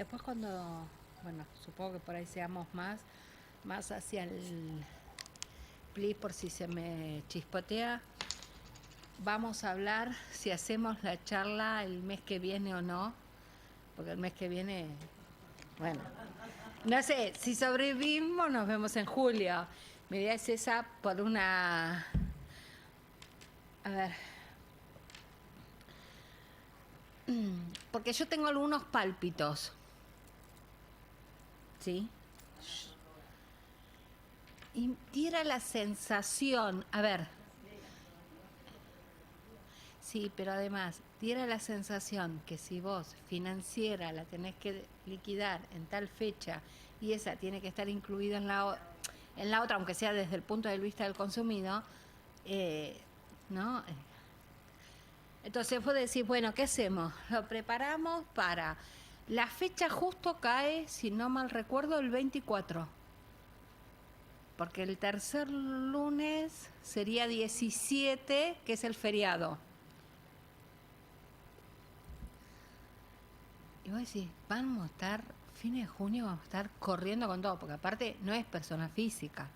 después cuando, bueno, supongo que por ahí seamos más hacia el pli por si se me chispotea, vamos a hablar si hacemos la charla el mes que viene o no, porque el mes que viene, bueno, no sé, si sobrevivimos nos vemos en julio. Mi idea es esa por una... A ver. Porque yo tengo algunos pálpitos. ¿Sí? Y diera la sensación, a ver, sí, pero además, diera la sensación que si vos financiera la tenés que liquidar en tal fecha y esa tiene que estar incluida en la otra, aunque sea desde el punto de vista del consumido, ¿no? Entonces vos decís, bueno, ¿qué hacemos? Lo preparamos para... La fecha justo cae, si no mal recuerdo, el 24. Porque el tercer lunes sería 17, que es el feriado. Y vos decís, vamos a estar, fines de junio vamos a estar corriendo con todo, porque aparte no es persona física.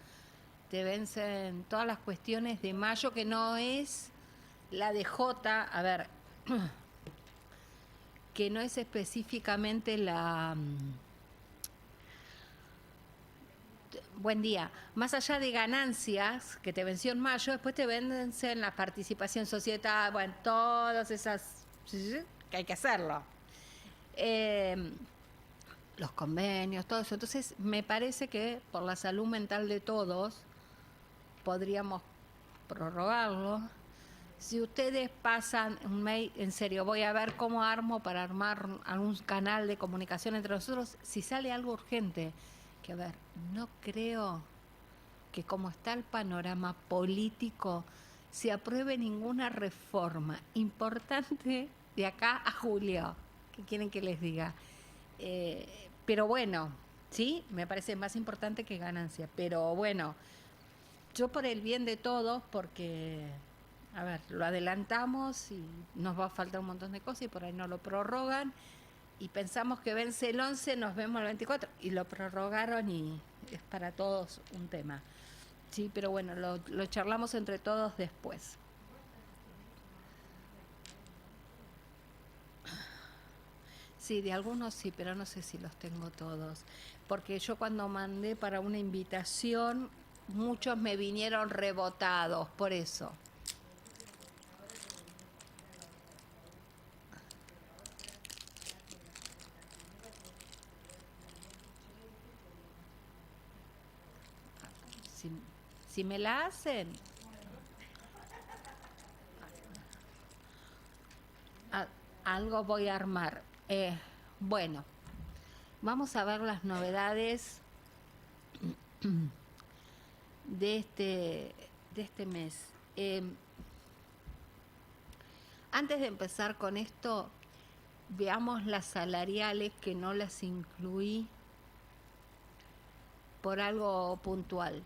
Te vencen todas las cuestiones de mayo, que no es la de J, a ver, que no es específicamente la... Buen día. Más allá de ganancias que te venció en mayo, después te vencen la participación societal, bueno, todas esas que hay que hacerlo. Los convenios, todo eso. Entonces, me parece que por la salud mental de todos podríamos prorrogarlo. Si ustedes pasan un mail, en serio, voy a ver cómo armo para armar algún canal de comunicación entre nosotros. Si sale algo urgente, que a ver, no creo que como está el panorama político se apruebe ninguna reforma importante de acá a julio. ¿Qué quieren que les diga? Pero bueno, sí, me parece más importante que ganancia. Pero bueno, yo por el bien de todos, porque, a ver, lo adelantamos y nos va a faltar un montón de cosas y por ahí no lo prorrogan. Y pensamos que vence el 11, nos vemos el 24. Y lo prorrogaron y es para todos un tema. Sí, pero bueno, lo charlamos entre todos después. Sí, de algunos sí, pero no sé si los tengo todos. Porque yo cuando mandé para una invitación, muchos me vinieron rebotados, por eso. Si, si me la hacen, a, algo voy a armar. Bueno, vamos a ver las novedades de este mes. Antes de empezar con esto, veamos las salariales que no las incluí por algo puntual.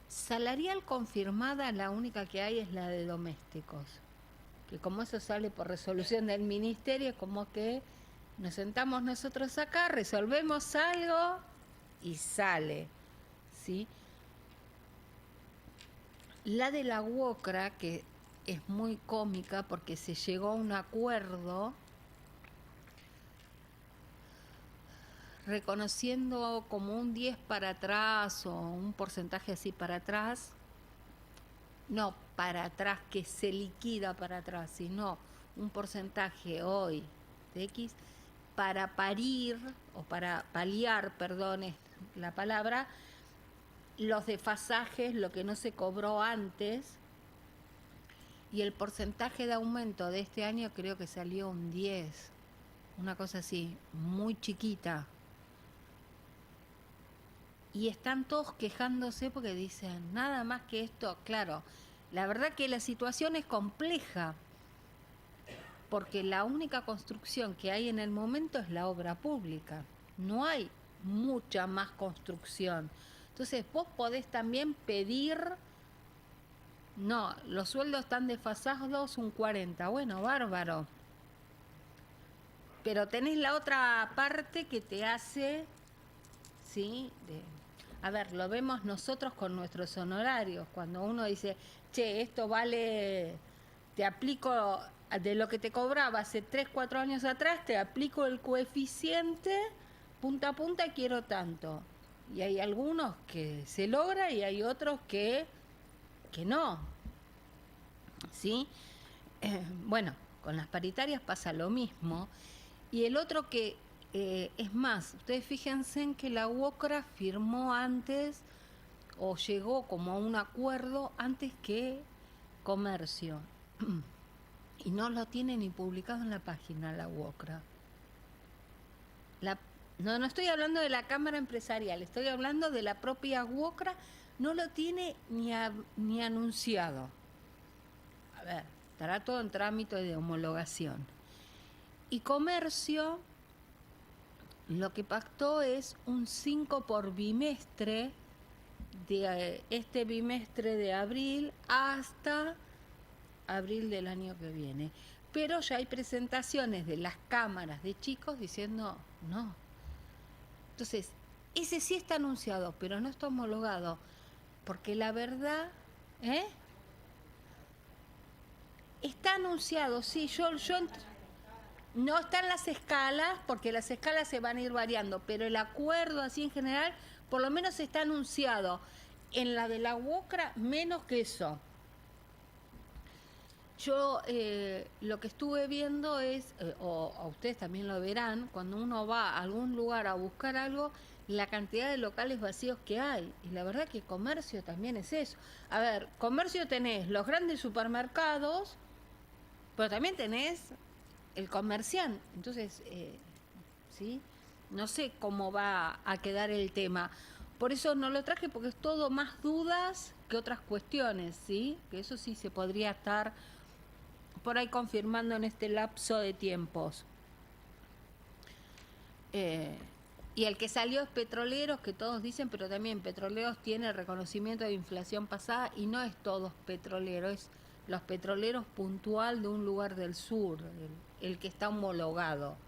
Salarial confirmada, la única que hay es la de domésticos. Que como eso sale por resolución del ministerio, como que nos sentamos nosotros acá, resolvemos algo y sale, ¿sí? La de la UOCRA, que es muy cómica porque se llegó a un acuerdo reconociendo como un 10 para atrás o un porcentaje así para atrás, no para atrás que se liquida para atrás, sino un porcentaje hoy de X para parir o para paliar, perdón es la palabra, los desfasajes, lo que no se cobró antes, y el porcentaje de aumento de este año creo que salió un 10, una cosa así, muy chiquita. Y están todos quejándose porque dicen, nada más que esto, claro, la verdad que la situación es compleja, porque la única construcción que hay en el momento es la obra pública, no hay mucha más construcción. Entonces vos podés también pedir, no, los sueldos están desfasados un 40, bueno, bárbaro. pero tenés la otra parte que te hace, ¿sí? A ver, lo vemos nosotros con nuestros honorarios. Cuando uno dice, che, esto vale, te aplico de lo que te cobraba hace 3, 4 años atrás, te aplico el coeficiente, punta a punta quiero tanto. Y hay algunos que se logra y hay otros que no, ¿sí? Bueno, con las paritarias pasa lo mismo. Y el otro que, es más, ustedes fíjense en que la UOCRA firmó antes o llegó como a un acuerdo antes que Comercio. Y no lo tiene ni publicado en la página la UOCRA. No estoy hablando de la Cámara Empresarial, estoy hablando de la propia UOCRA, no lo tiene ni anunciado. A ver, estará todo en trámite de homologación. Y Comercio, lo que pactó es un 5 por bimestre, de este bimestre de abril hasta abril del año que viene. Pero ya hay presentaciones de las cámaras de chicos diciendo no. Entonces, ese sí está anunciado, pero no está homologado. Porque la verdad, está anunciado, sí, yo no están las escalas, porque las escalas se van a ir variando, pero el acuerdo así en general, por lo menos está anunciado. En la de la UOCRA, menos que eso. Yo lo que estuve viendo es, o a ustedes también lo verán, cuando uno va a algún lugar a buscar algo, la cantidad de locales vacíos que hay. Y la verdad que Comercio también es eso. A ver, Comercio tenés los grandes supermercados, pero también tenés el comerciante. Entonces, ¿sí? No sé cómo va a quedar el tema. Por eso no lo traje, porque es todo más dudas que otras cuestiones, ¿sí? Que eso sí se podría estar por ahí confirmando en este lapso de tiempos. Y el que salió es Petroleros, que todos dicen, pero también Petroleros tiene reconocimiento de inflación pasada y no es todos petroleros, es los petroleros puntual de un lugar del sur, el que está homologado.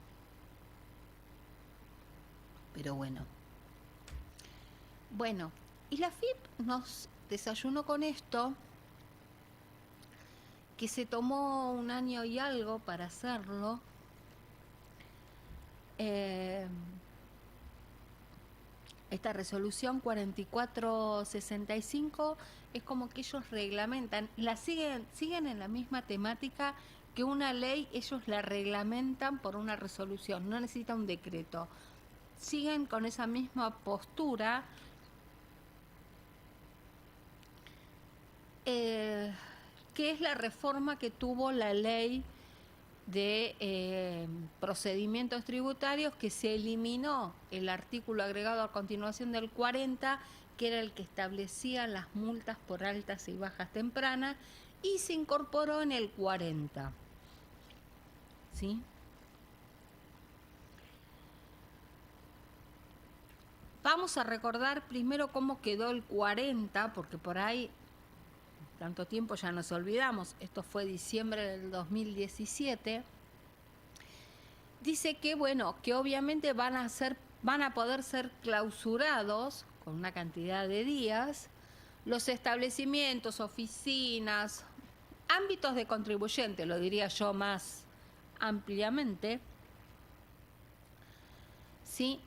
Pero bueno. Bueno, y la FIP nos desayunó con esto, que se tomó 1 año y algo para hacerlo. Esta resolución 4465 es como que ellos reglamentan, siguen en la misma temática que una ley, ellos la reglamentan por una resolución, no necesita un decreto. Siguen con esa misma postura. Que es la reforma que tuvo la ley de procedimientos tributarios, que se eliminó el artículo agregado a continuación del 40, que era el que establecía las multas por altas y bajas tempranas, y se incorporó en el 40. ¿Sí? Vamos a recordar primero cómo quedó el 40, porque por ahí tanto tiempo ya nos olvidamos. Esto fue diciembre del 2017. Dice que, bueno, que obviamente van a poder ser clausurados con una cantidad de días los establecimientos, oficinas, ámbitos de contribuyente, lo diría yo más ampliamente, ¿sí?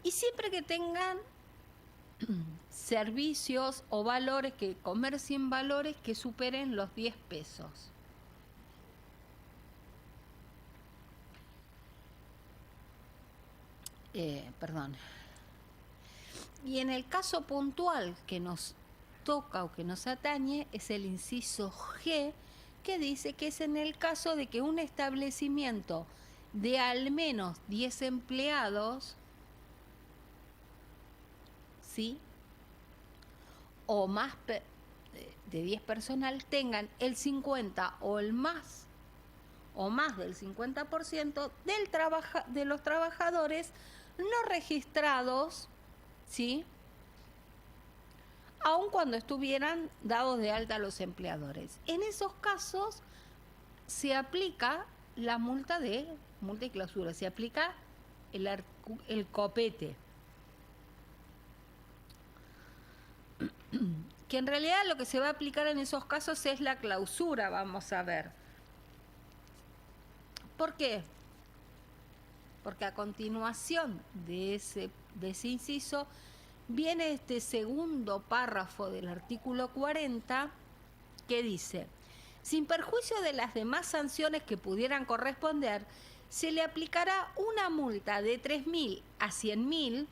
Y siempre que tengan servicios o valores, que comercien valores que superen los 10 pesos. Perdón. Y en el caso puntual que nos toca o que nos atañe es el inciso G, que dice que es en el caso de que un establecimiento de al menos 10 empleados, ¿sí?, o más de 10 personal tengan el 50 o más del 50% de los trabajadores no registrados, ¿sí?, aun cuando estuvieran dados de alta a los empleadores. En esos casos se aplica la multa de multa y clausura. Se aplica el copete. Que en realidad lo que se va a aplicar en esos casos es la clausura, vamos a ver. ¿Por qué? Porque a continuación de ese inciso viene este segundo párrafo del artículo 40 que dice: sin perjuicio de las demás sanciones que pudieran corresponder, se le aplicará una multa de 3.000 a 100.000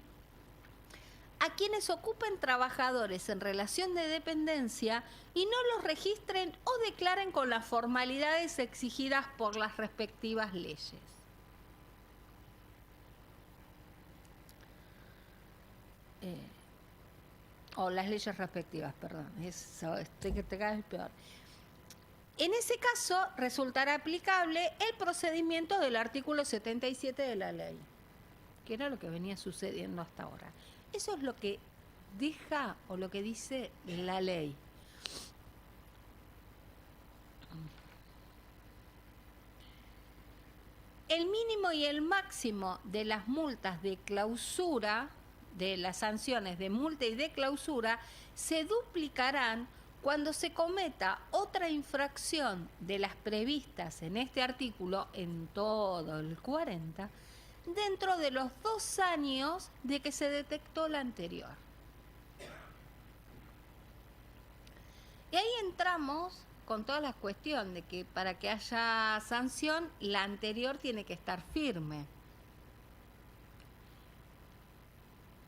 a quienes ocupen trabajadores en relación de dependencia y no los registren o declaren con las formalidades exigidas por las respectivas leyes. O las leyes respectivas, perdón. Eso, que te caes peor. En ese caso, resultará aplicable el procedimiento del artículo 77 de la ley, que era lo que venía sucediendo hasta ahora. Eso es lo que deja o lo que dice la ley. El mínimo y el máximo de las multas de clausura, de las sanciones de multa y de clausura, se duplicarán cuando se cometa otra infracción de las previstas en este artículo, en todo el 40, dentro de los 2 años de que se detectó la anterior. Y ahí entramos con toda la cuestión de que para que haya sanción, la anterior tiene que estar firme.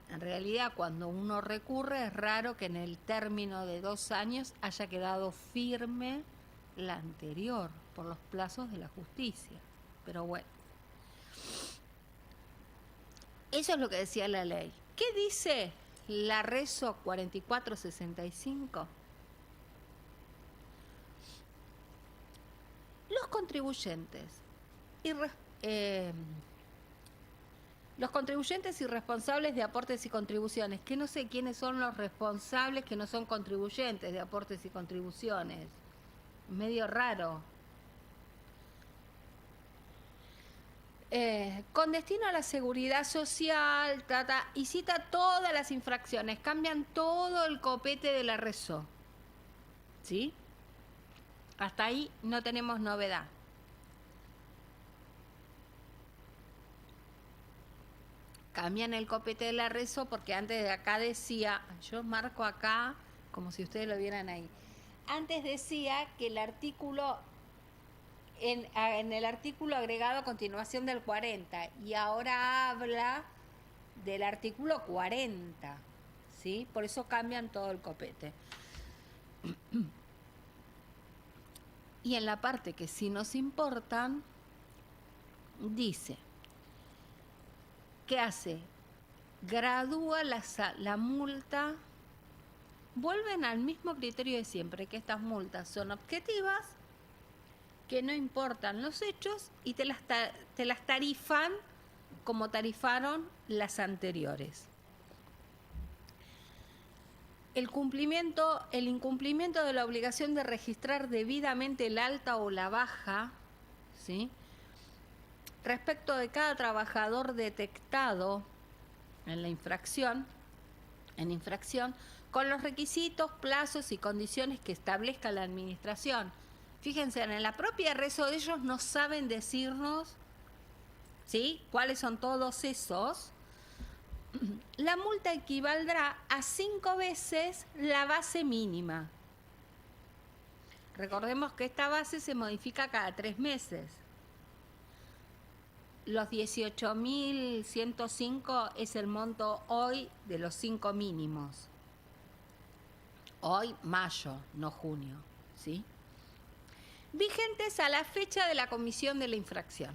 En realidad, cuando uno recurre, es raro que en el término de 2 años haya quedado firme la anterior, por los plazos de la justicia. Pero bueno, eso es lo que decía la ley. ¿Qué dice la Reso 4465? Los contribuyentes y responsables de aportes y contribuciones, que no sé quiénes son los responsables que no son contribuyentes de aportes y contribuciones. Medio raro. Con destino a la seguridad social, y cita todas las infracciones, cambian todo el copete de la Reso. ¿Sí? Hasta ahí no tenemos novedad. Cambian el copete de la Reso porque antes de acá decía, yo marco acá como si ustedes lo vieran ahí. Antes decía que el artículo, en el artículo agregado a continuación del 40, y ahora habla del artículo 40, ¿sí? Por eso cambian todo el copete. Y en la parte que sí nos importan, dice, ¿qué hace? Gradúa la multa, vuelven al mismo criterio de siempre, que estas multas son objetivas, que no importan los hechos y te las tarifan como tarifaron las anteriores. El incumplimiento de la obligación de registrar debidamente el alta o la baja, ¿sí?, respecto de cada trabajador detectado en infracción, con los requisitos, plazos y condiciones que establezca la administración. Fíjense, en la propia Reso de ellos no saben decirnos, ¿sí?, cuáles son todos esos. La multa equivaldrá a 5 veces la base mínima. Recordemos que esta base se modifica cada 3 meses. Los 18.105 es el monto hoy de los 5 mínimos. Hoy, mayo, no junio, ¿sí? Vigentes a la fecha de la comisión de la infracción.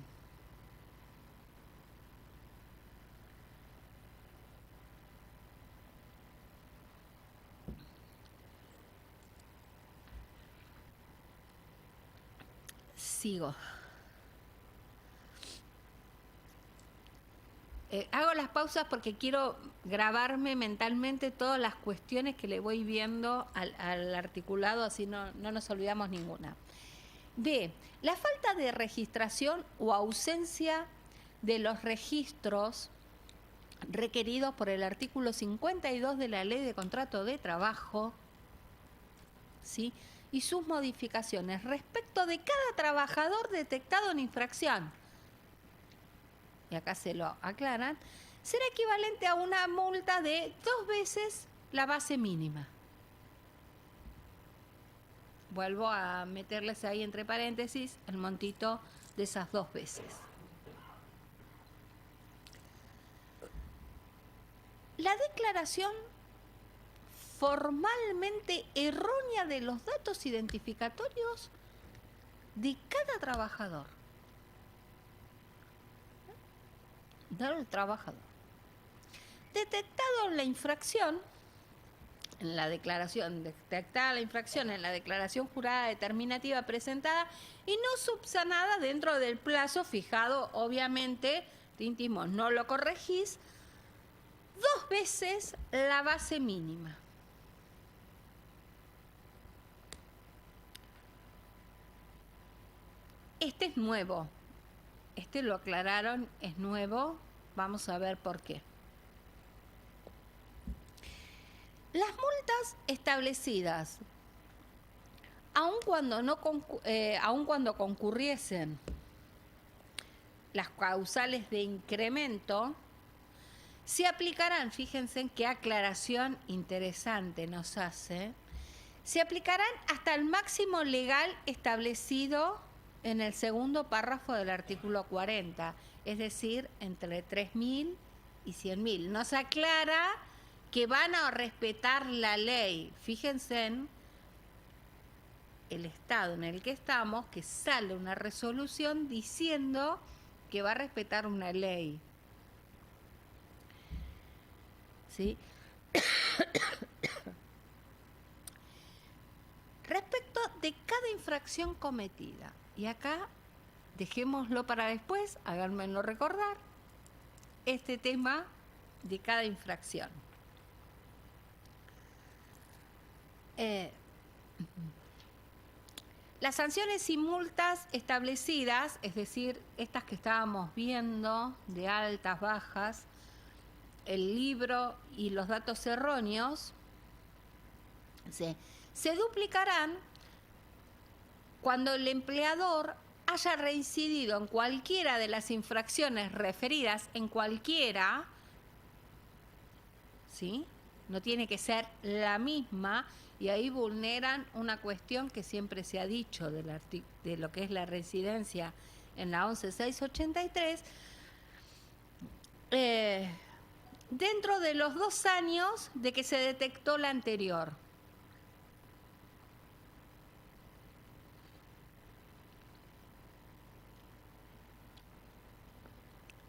Sigo. Hago las pausas porque quiero grabarme mentalmente todas las cuestiones que le voy viendo al articulado, así no nos olvidamos ninguna. B, la falta de registración o ausencia de los registros requeridos por el artículo 52 de la Ley de Contrato de Trabajo, ¿sí?, y sus modificaciones respecto de cada trabajador detectado en infracción. Y acá se lo aclaran, será equivalente a una multa de 2 veces la base mínima. Vuelvo a meterles ahí entre paréntesis el montito de esas 2 veces. La declaración formalmente errónea de los datos identificatorios de cada trabajador. Del trabajador. Detectado la infracción, en la declaración, detectada la infracción en la declaración jurada determinativa presentada y no subsanada dentro del plazo fijado, obviamente, tintimos, no lo corregís, 2 veces la base mínima. Este es nuevo. Este lo aclararon, es nuevo. Vamos a ver por qué. Las multas establecidas, aun cuando concurriesen las causales de incremento, se aplicarán, fíjense en qué aclaración interesante nos hace, se aplicarán hasta el máximo legal establecido en el segundo párrafo del artículo 40, es decir, entre 3.000 y 100.000. Nos aclara que van a respetar la ley. Fíjense en el estado en el que estamos, que sale una resolución diciendo que va a respetar una ley. ¿Sí? Respecto de cada infracción cometida, y acá dejémoslo para después, háganmelo recordar, este tema de cada infracción. Las sanciones y multas establecidas, es decir, estas que estábamos viendo, de altas, bajas, el libro y los datos erróneos, se duplicarán cuando el empleador haya reincidido en cualquiera de las infracciones referidas en cualquiera, ¿sí? No tiene que ser la misma, y ahí vulneran una cuestión que siempre se ha dicho de lo que es la residencia en la 11.683, dentro de los 2 años de que se detectó la anterior.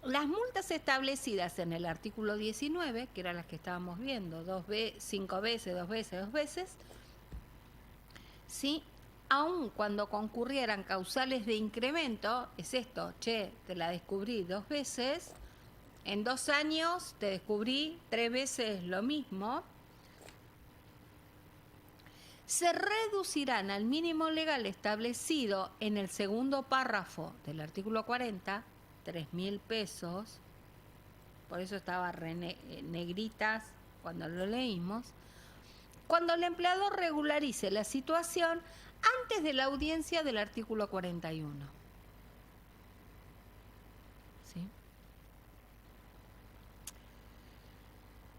Las multas establecidas en el artículo 19, que eran las que estábamos viendo, 5 veces, 2 veces, 2 veces, ¿sí? Aun cuando concurrieran causales de incremento, es esto, che, te la descubrí 2 veces, en 2 años te descubrí 3 veces lo mismo, se reducirán al mínimo legal establecido en el segundo párrafo del artículo 40, 3.000 pesos, por eso estaba negritas cuando lo leímos, cuando el empleador regularice la situación antes de la audiencia del artículo 41. ¿Sí?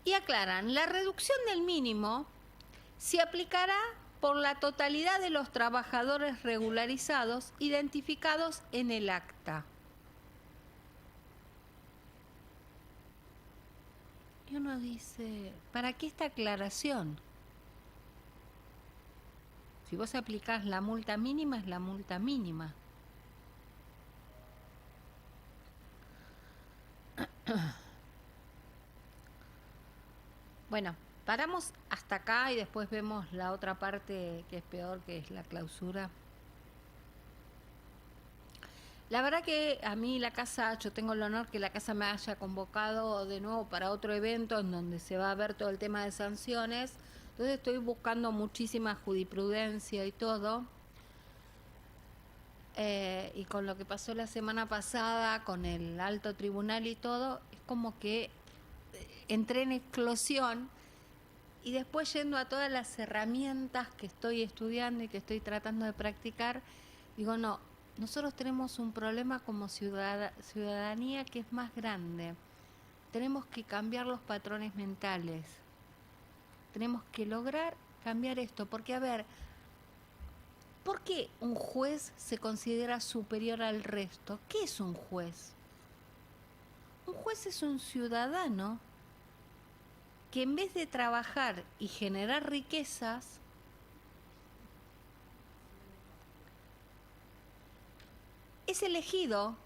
Y aclaran, la reducción del mínimo se aplicará por la totalidad de los trabajadores regularizados identificados en el acta. Y uno dice, ¿para qué esta aclaración? Si vos aplicás la multa mínima, es la multa mínima. Bueno, paramos hasta acá y después vemos la otra parte que es peor, que es la clausura. La verdad que a mí la casa, yo tengo el honor que la casa me haya convocado de nuevo para otro evento en donde se va a ver todo el tema de sanciones. Entonces estoy buscando muchísima jurisprudencia y todo. y con lo que pasó la semana pasada con el alto tribunal y todo, es como que entré en explosión y después yendo a todas las herramientas que estoy estudiando y que estoy tratando de practicar, digo, no, nosotros tenemos un problema como ciudadanía que es más grande. Tenemos que cambiar los patrones mentales. Tenemos que lograr cambiar esto, porque a ver, ¿por qué un juez se considera superior al resto? ¿Qué es un juez? Un juez es un ciudadano que en vez de trabajar y generar riquezas, es elegido,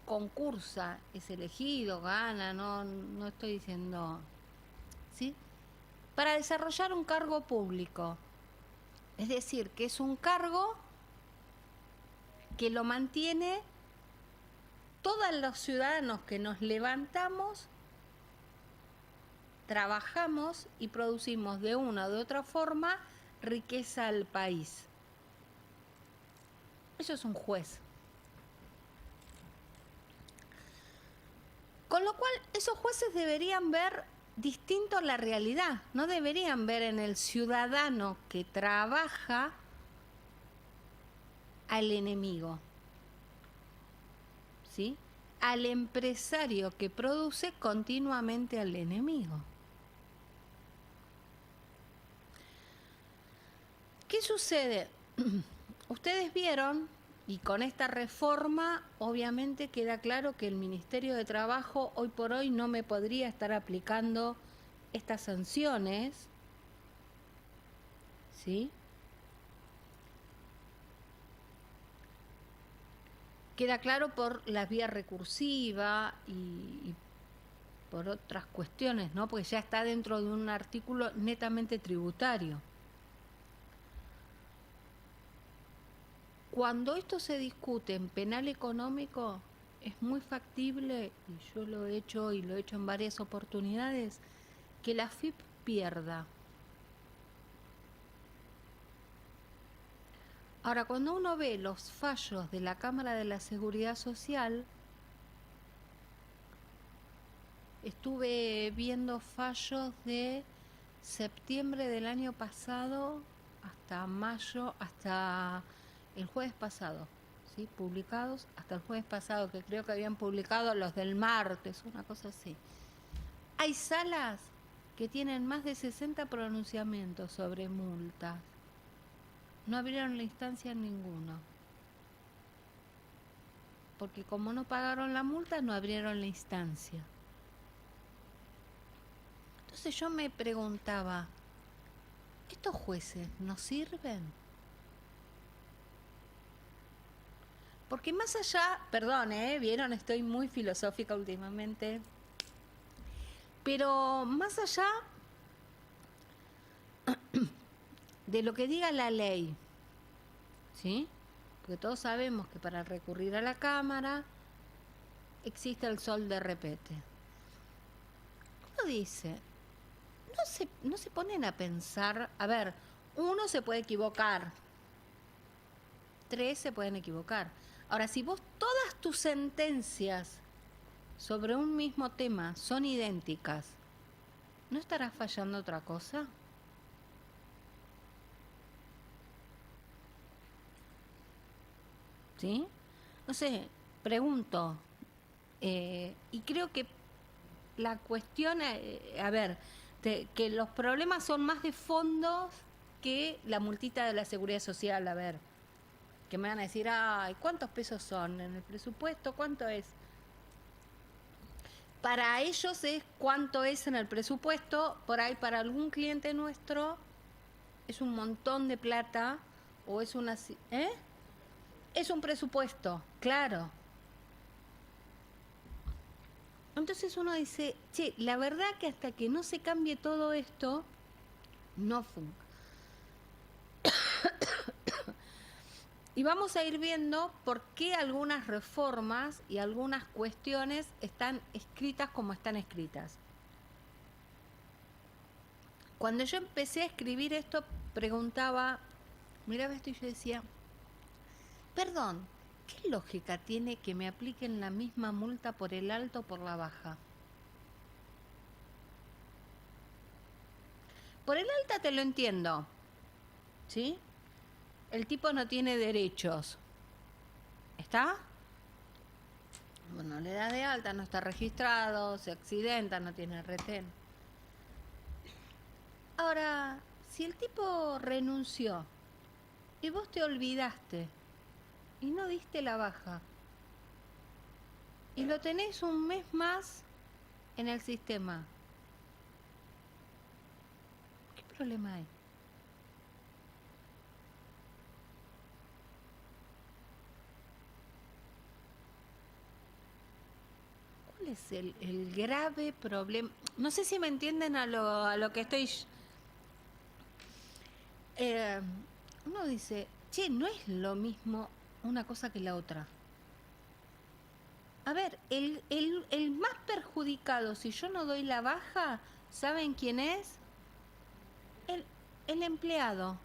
concursa, es elegido, gana, no estoy diciendo, ¿sí? Para desarrollar un cargo público. Es decir, que es un cargo que lo mantiene todos los ciudadanos que nos levantamos, trabajamos y producimos de una u de otra forma riqueza al país. Eso es un juez. Con lo cual, esos jueces deberían ver distinto la realidad, no deberían ver en el ciudadano que trabaja al enemigo, ¿sí? Al empresario que produce continuamente al enemigo. ¿Qué sucede? Ustedes vieron, y con esta reforma obviamente queda claro que el Ministerio de Trabajo hoy por hoy no me podría estar aplicando estas sanciones, ¿sí? Queda claro por la vía recursiva y por otras cuestiones, ¿no? Porque ya está dentro de un artículo netamente tributario. Cuando esto se discute en penal económico, es muy factible, y yo lo he hecho y lo he hecho en varias oportunidades, que la AFIP pierda. Ahora, cuando uno ve los fallos de la Cámara de la Seguridad Social, estuve viendo fallos de septiembre del año pasado hasta mayo, hasta el jueves pasado, ¿sí? Publicados hasta el jueves pasado, que creo que habían publicado los del martes, una cosa así. Hay salas que tienen más de 60 pronunciamientos sobre multas. No abrieron la instancia en ninguno. Porque como no pagaron la multa, no abrieron la instancia. Entonces yo me preguntaba, ¿estos jueces nos sirven? Porque más allá, perdón, vieron, estoy muy filosófica últimamente, pero más allá de lo que diga la ley, ¿sí? Porque todos sabemos que para recurrir a la Cámara existe el sol de repete. Uno dice, no se ponen a pensar, a ver, uno se puede equivocar, 3 se pueden equivocar. Ahora, si vos todas tus sentencias sobre un mismo tema son idénticas, ¿no estarás fallando otra cosa? ¿Sí? No sé, pregunto. Y creo que la cuestión, a ver, que los problemas son más de fondos que la multita de la Seguridad Social, a ver. Que me van a decir, ay, ¿cuántos pesos son en el presupuesto? ¿Cuánto es? Para ellos es cuánto es en el presupuesto, por ahí para algún cliente nuestro es un montón de plata o es una... Es un presupuesto, claro. Entonces uno dice, che, la verdad que hasta que no se cambie todo esto, no funciona. Y vamos a ir viendo por qué algunas reformas y algunas cuestiones están escritas como están escritas. Cuando yo empecé a escribir esto, preguntaba, miraba esto y yo decía, Perdón, ¿qué lógica tiene que me apliquen la misma multa por el alto o por la baja? Por el alta te lo entiendo, ¿sí? El tipo no tiene derechos. ¿Está? Bueno, le da de alta, no está registrado, se accidenta, no tiene retén. Ahora, si el tipo renunció y vos te olvidaste y no diste la baja y lo tenés un mes más en el sistema, ¿qué problema hay? ¿Cuál es el grave problema? No sé si me entienden a lo que estoy... uno dice, che, no es lo mismo una cosa que la otra. A ver, el más perjudicado, si yo no doy la baja, ¿saben quién es? El empleado.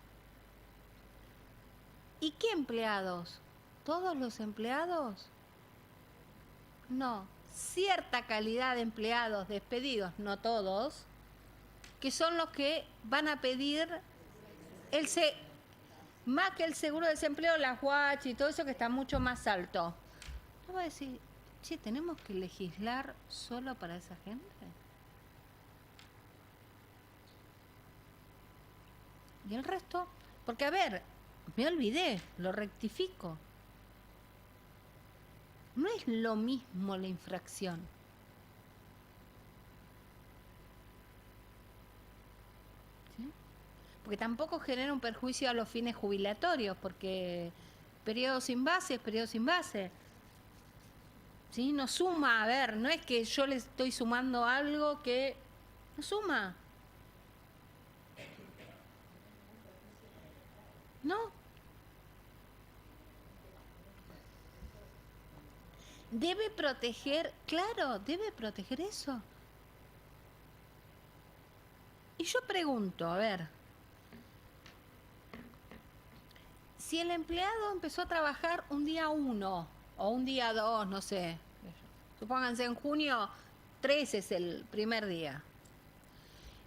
¿Y qué empleados? ¿Todos los empleados? No, cierta calidad de empleados despedidos, no todos, que son los que van a pedir más que el seguro de desempleo, las WACH y todo eso que está mucho más alto. No voy a decir, che, ¿tenemos que legislar solo para esa gente? Y el resto, porque a ver, me olvidé, lo rectifico. No es lo mismo la infracción. ¿Sí? Porque tampoco genera un perjuicio a los fines jubilatorios, porque periodo sin base es periodo sin base. ¿Sí? No suma, a ver, no es que yo le estoy sumando algo que no suma. No. Debe proteger, claro, debe proteger eso. Y yo pregunto, a ver, si el empleado empezó a trabajar un día 1 o un día 2, no sé, supónganse en junio 3 es el primer día,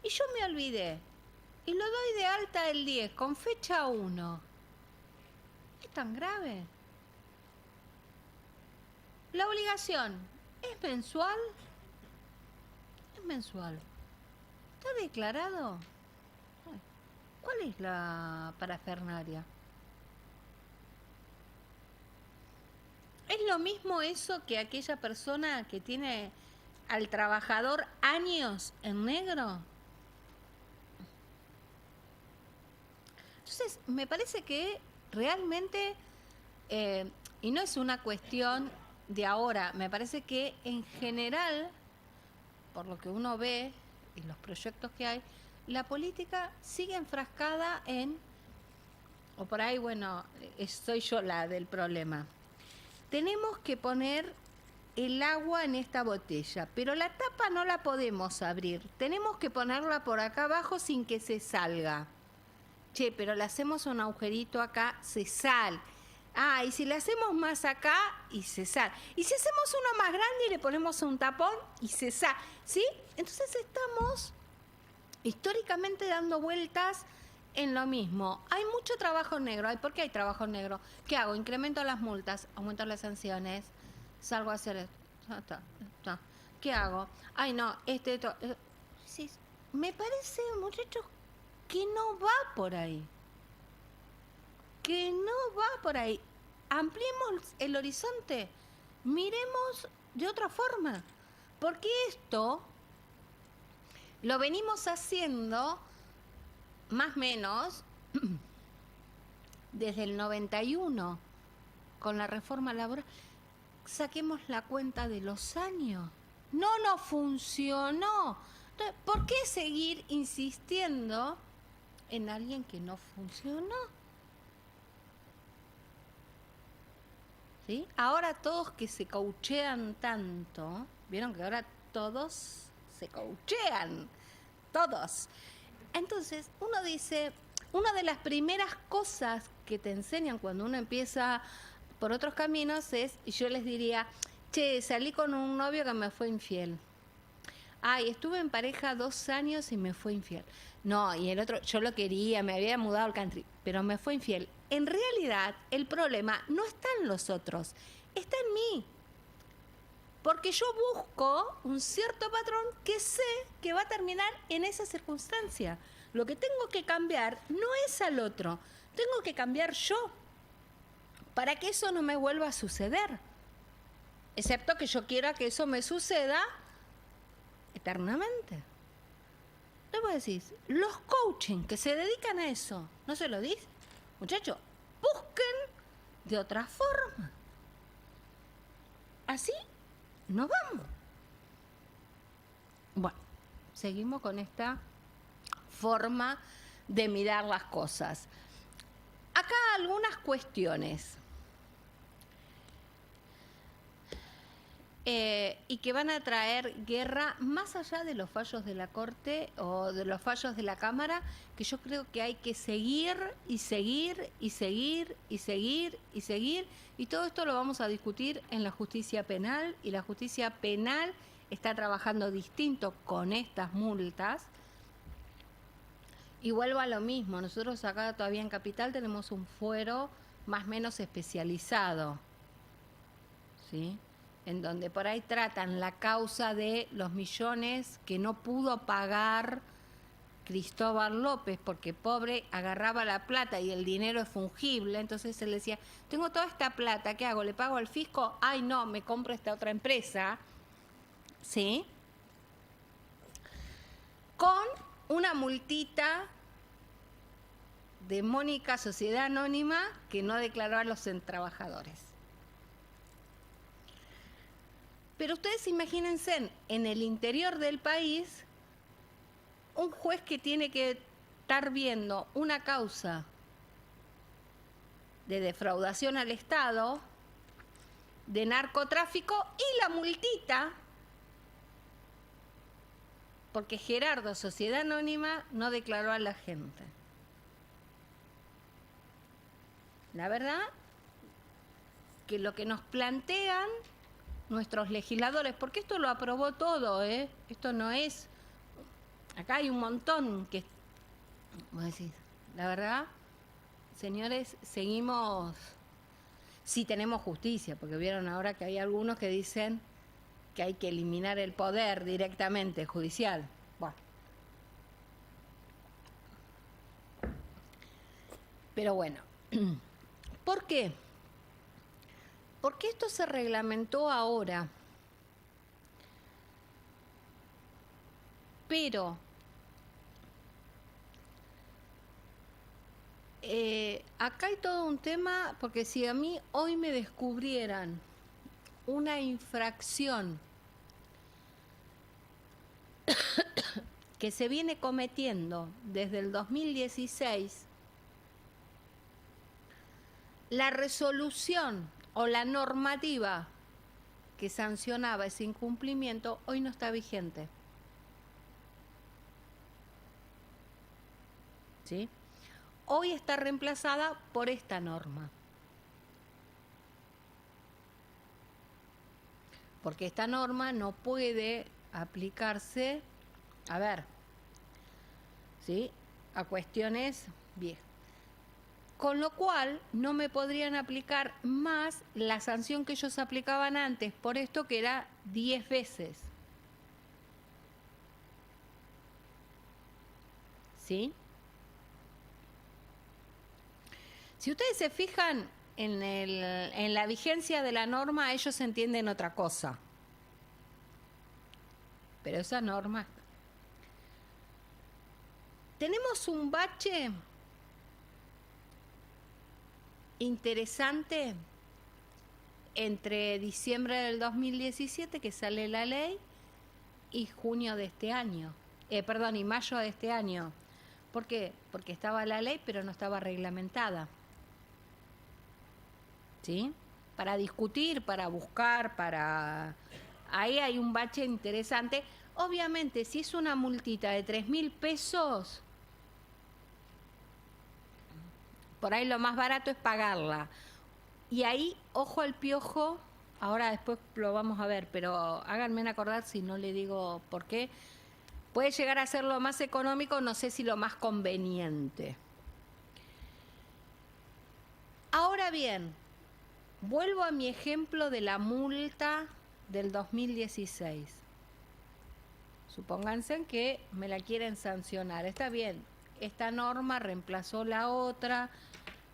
y yo me olvidé, y lo doy de alta el 10 con fecha 1, ¿es tan grave? La obligación es mensual. Es mensual. ¿Está declarado? ¿Cuál es la parafernalia? ¿Es lo mismo eso que aquella persona que tiene al trabajador años en negro? Entonces, me parece que realmente, y no es una cuestión de ahora, me parece que en general, por lo que uno ve y los proyectos que hay, la política sigue enfrascada en, o por ahí, bueno, soy yo la del problema. Tenemos que poner el agua en esta botella, pero la tapa no la podemos abrir. Tenemos que ponerla por acá abajo sin que se salga. Che, pero le hacemos un agujerito acá, se sale. Ah, y si le hacemos más acá, y se sale. Y si hacemos uno más grande y le ponemos un tapón, y se sale. ¿Sí? Entonces estamos históricamente dando vueltas en lo mismo. Hay mucho trabajo negro. ¿Por qué hay trabajo negro? ¿Qué hago? Incremento las multas, aumento las sanciones, salgo a hacer esto. ¿Qué hago? Ay, no, esto. Sí, me parece, muchachos, que no va por ahí. Que no va por ahí. Ampliemos el horizonte. Miremos de otra forma. Porque esto lo venimos haciendo más o menos desde el 91 con la reforma laboral. Saquemos la cuenta de los años. No nos funcionó. Entonces, ¿por qué seguir insistiendo en alguien que no funcionó? ¿Sí? Ahora todos que se coachean tanto, vieron que ahora todos se coachean, todos. Entonces, uno dice, una de las primeras cosas que te enseñan cuando uno empieza por otros caminos es, yo les diría, che, salí con un novio que me fue infiel. Ay, estuve en pareja 2 años y me fue infiel. No, y el otro, yo lo quería, me había mudado al country, pero me fue infiel. En realidad, el problema no está en los otros, está en mí. Porque yo busco un cierto patrón que sé que va a terminar en esa circunstancia. Lo que tengo que cambiar no es al otro, tengo que cambiar yo para que eso no me vuelva a suceder. Excepto que yo quiera que eso me suceda eternamente. ¿Qué vos decís? Los coaching que se dedican a eso, ¿no se lo dice? Muchachos, busquen de otra forma. Así no vamos. Bueno, seguimos con esta forma de mirar las cosas. Acá algunas cuestiones. Y que van a traer guerra más allá de los fallos de la Corte o de los fallos de la Cámara, que yo creo que hay que seguir y seguir y seguir y seguir y seguir, y todo esto lo vamos a discutir en la justicia penal, y la justicia penal está trabajando distinto con estas multas. Y vuelvo a lo mismo, nosotros acá todavía en Capital tenemos un fuero más o menos especializado, ¿sí?, en donde por ahí tratan la causa de los millones que no pudo pagar Cristóbal López, porque pobre agarraba la plata y el dinero es fungible, entonces él decía, tengo toda esta plata, ¿qué hago? ¿Le pago al fisco? Ay, no, me compro esta otra empresa, ¿sí? Con una multita de Mónica Sociedad Anónima que no declaró a los trabajadores. Pero ustedes imagínense, en el interior del país, un juez que tiene que estar viendo una causa de defraudación al Estado, de narcotráfico y la multita, porque Gerardo, Sociedad Anónima, no declaró a la gente. La verdad que lo que nos plantean nuestros legisladores, porque esto lo aprobó todo, esto no es, acá hay un montón que, vos decís, la verdad, señores, seguimos, sí tenemos justicia, porque vieron ahora que hay algunos que dicen que hay que eliminar el poder directamente judicial. Bueno. Pero bueno, ¿por qué? Porque esto se reglamentó ahora, pero acá hay todo un tema, porque si a mí hoy me descubrieran una infracción que se viene cometiendo desde el 2016, la resolución o la normativa que sancionaba ese incumplimiento hoy no está vigente. ¿Sí? Hoy está reemplazada por esta norma. Porque esta norma no puede aplicarse, a ver, ¿sí?, a cuestiones viejas. Con lo cual no me podrían aplicar más la sanción que ellos aplicaban antes, por esto que era 10 veces. ¿Sí? Si ustedes se fijan en la vigencia de la norma, ellos entienden otra cosa. Pero esa norma... Tenemos un bache interesante entre diciembre del 2017, que sale la ley, y junio de este año. Y mayo de este año. ¿Por qué? Porque estaba la ley, pero no estaba reglamentada. ¿Sí? Para discutir, para buscar, para... Ahí hay un bache interesante. Obviamente, si es una multita de 3.000 pesos... Por ahí lo más barato es pagarla. Y ahí, ojo al piojo, ahora después lo vamos a ver, pero háganme acordar si no le digo por qué. Puede llegar a ser lo más económico, no sé si lo más conveniente. Ahora bien, vuelvo a mi ejemplo de la multa del 2016. Supónganse que me la quieren sancionar. Está bien, esta norma reemplazó la otra.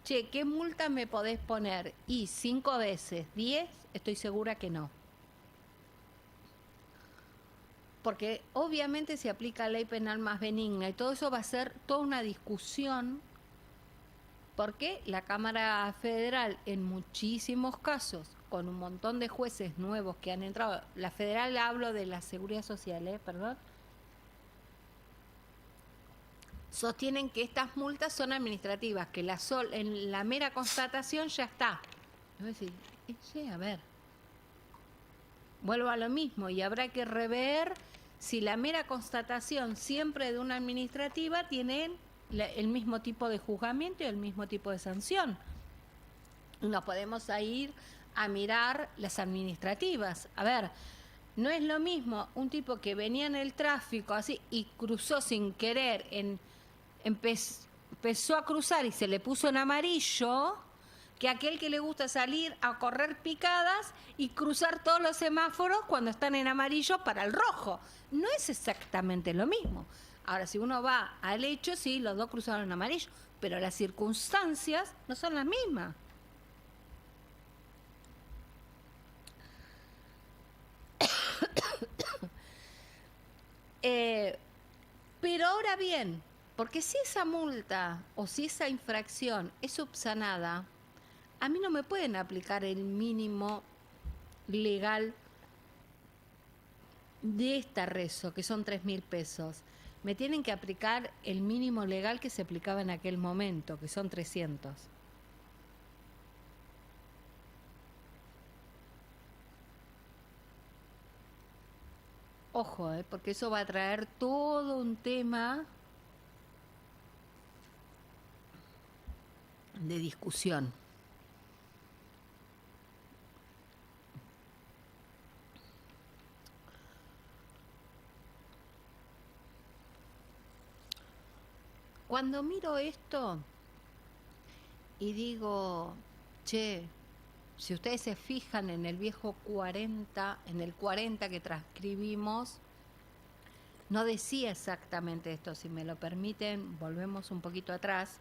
Che, ¿qué multa me podés poner? Y 5 veces, 10, estoy segura que no. Porque obviamente se aplica ley penal más benigna y todo eso va a ser toda una discusión, porque la Cámara Federal en muchísimos casos, con un montón de jueces nuevos que han entrado, la federal hablo de la Seguridad Social, perdón, sostienen que estas multas son administrativas, que en la mera constatación ya está. Y voy a decir, sí, a ver, vuelvo a lo mismo y habrá que rever si la mera constatación siempre de una administrativa tiene el mismo tipo de juzgamiento y el mismo tipo de sanción. Nos podemos ir a mirar las administrativas. A ver, no es lo mismo un tipo que venía en el tráfico así y cruzó sin querer, empezó a cruzar y se le puso en amarillo, que aquel que le gusta salir a correr picadas y cruzar todos los semáforos cuando están en amarillo para el rojo. No es exactamente lo mismo. Ahora, si uno va al hecho, sí, los dos cruzaron en amarillo, pero las circunstancias no son las mismas. Pero ahora bien, porque si esa multa o si esa infracción es subsanada, a mí no me pueden aplicar el mínimo legal de esta reso, que son 3.000 pesos. Me tienen que aplicar el mínimo legal que se aplicaba en aquel momento, que son 300. Ojo, porque eso va a traer todo un tema de discusión. Cuando miro esto y digo, che, si ustedes se fijan en el viejo 40, en el 40 que transcribimos, no decía exactamente esto. Si me lo permiten, volvemos un poquito atrás.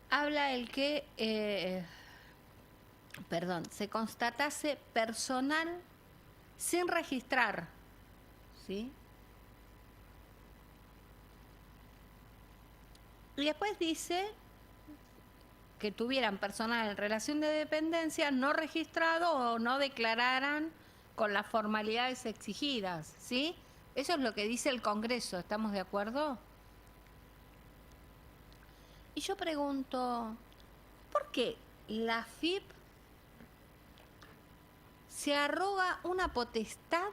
Habla el que, se constatase personal sin registrar, ¿sí? Y después dice que tuvieran personal en relación de dependencia no registrado o no declararan con las formalidades exigidas, ¿sí? Eso es lo que dice el Congreso, ¿estamos de acuerdo? Y yo pregunto, ¿por qué la AFIP se arroga una potestad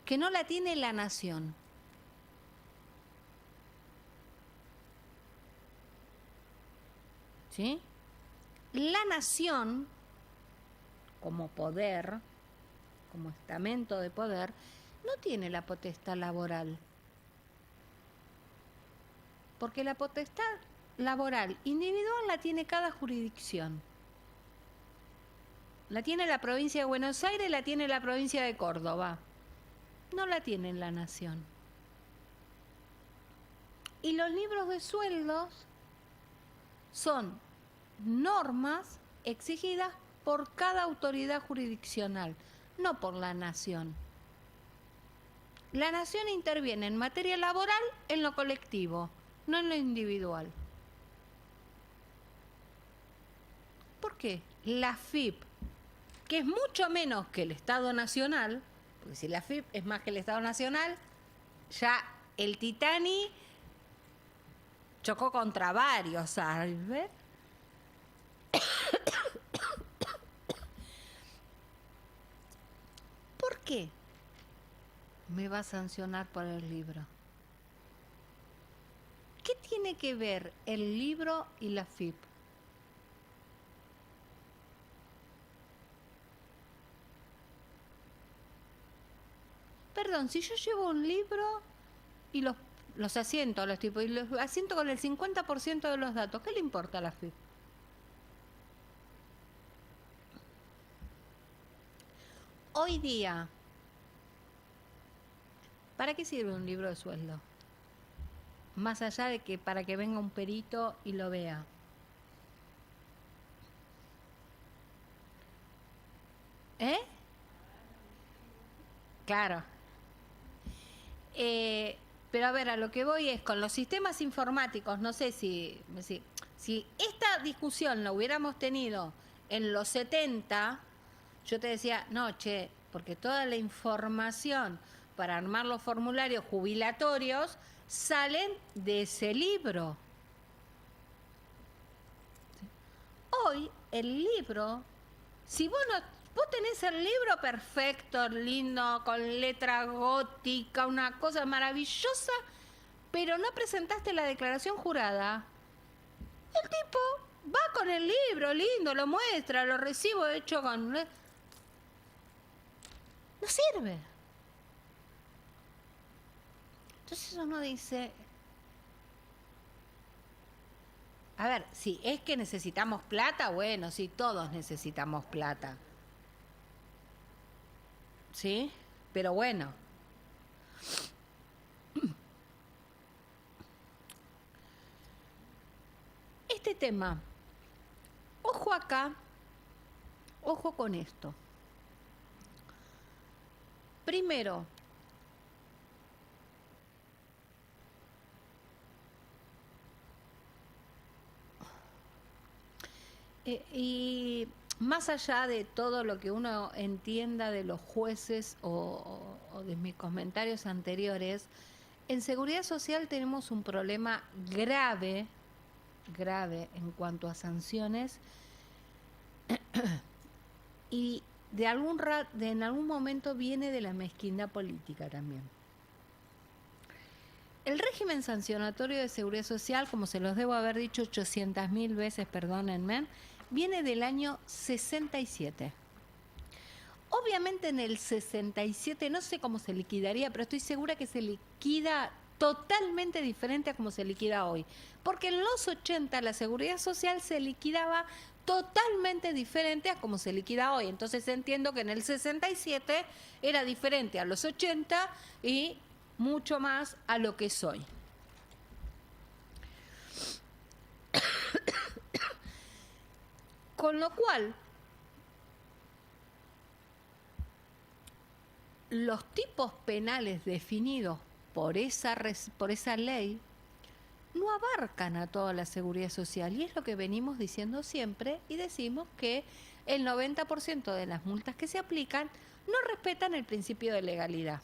que no la tiene la nación? ¿Sí? La nación, como poder, como estamento de poder, no tiene la potestad laboral. Porque la potestad laboral individual la tiene cada jurisdicción. La tiene la provincia de Buenos Aires, la tiene la provincia de Córdoba. No la tiene la nación. Y los libros de sueldos son normas exigidas por cada autoridad jurisdiccional, no por la nación. La nación interviene en materia laboral en lo colectivo, no en lo individual. ¿Por qué? La AFIP, que es mucho menos que el Estado Nacional, porque si la AFIP es más que el Estado Nacional, ya el Titanic chocó contra varios, ¿sabes? qué me va a sancionar por el libro? ¿Qué tiene que ver el libro y la FIP? Perdón, si yo llevo un libro y los asiento, los tipos, y los asiento con el 50% de los datos, ¿qué le importa a la FIP? Hoy día, ¿para qué sirve un libro de sueldo? Más allá de que para que venga un perito y lo vea. ¿Eh? Claro. Pero a ver, a lo que voy es con los sistemas informáticos, no sé si esta discusión la hubiéramos tenido en los 70, yo te decía, no, che, porque toda la información para armar los formularios jubilatorios salen de ese libro. Hoy el libro, si vos tenés el libro perfecto, lindo, con letra gótica, una cosa maravillosa, pero no presentaste la declaración jurada, el tipo va con el libro, lindo, lo muestra, lo recibo hecho con... No sirve. Entonces uno dice... A ver, si es que necesitamos plata, bueno, sí, todos necesitamos plata. ¿Sí? Pero bueno. Este tema, ojo acá, ojo con esto. Primero, y más allá de todo lo que uno entienda de los jueces o de mis comentarios anteriores, en seguridad social tenemos un problema grave en cuanto a sanciones y en algún momento viene de la mezquindad política también. El régimen sancionatorio de seguridad social, como se los debo haber dicho 800.000 veces, perdónenme, viene del año 67. Obviamente en el 67, no sé cómo se liquidaría, pero estoy segura que se liquida totalmente diferente a como se liquida hoy. Porque en los 80 la seguridad social se liquidaba totalmente diferente a como se liquida hoy. Entonces entiendo que en el 67 era diferente a los 80 y mucho más a lo que es hoy. Con lo cual, los tipos penales definidos por esa ley no abarcan a toda la seguridad social, y es lo que venimos diciendo siempre, y decimos que el 90% de las multas que se aplican no respetan el principio de legalidad.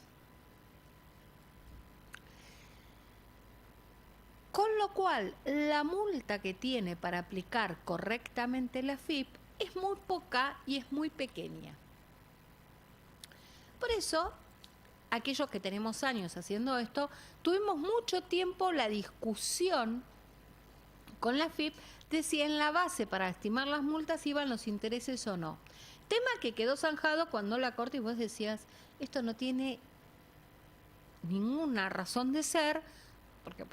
Con lo cual, la multa que tiene para aplicar correctamente la FIP es muy poca y es muy pequeña. Por eso, aquellos que tenemos años haciendo esto, tuvimos mucho tiempo la discusión con la FIP de si en la base para estimar las multas iban los intereses o no. Tema que quedó zanjado cuando la Corte, y vos decías, esto no tiene ninguna razón de ser, porque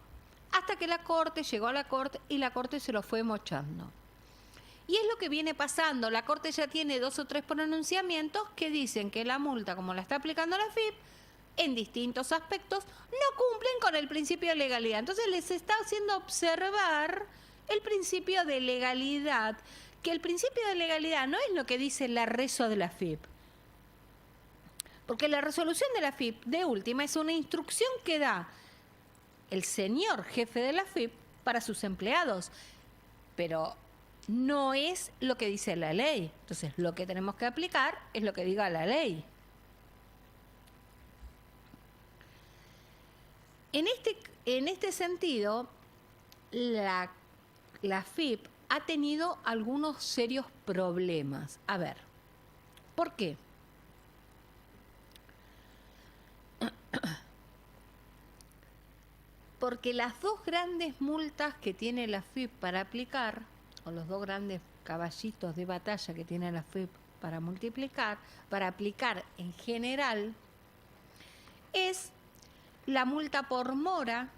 hasta que la Corte llegó a la Corte y la Corte se lo fue mochando. Y es lo que viene pasando, la Corte ya tiene 2 o 3 pronunciamientos que dicen que la multa, como la está aplicando la FIP, en distintos aspectos, no cumplen con el principio de legalidad. Entonces les está haciendo observar el principio de legalidad, que el principio de legalidad no es lo que dice la reso de la FIP. Porque la resolución de la FIP, de última, es una instrucción que da el señor jefe de la FIP para sus empleados, pero no es lo que dice la ley. Entonces, lo que tenemos que aplicar es lo que diga la ley. En este sentido, la FIP ha tenido algunos serios problemas. A ver, ¿por qué? Porque las dos grandes multas que tiene la FIP para aplicar, o los dos grandes caballitos de batalla que tiene la FIP para aplicar en general, es la multa por mora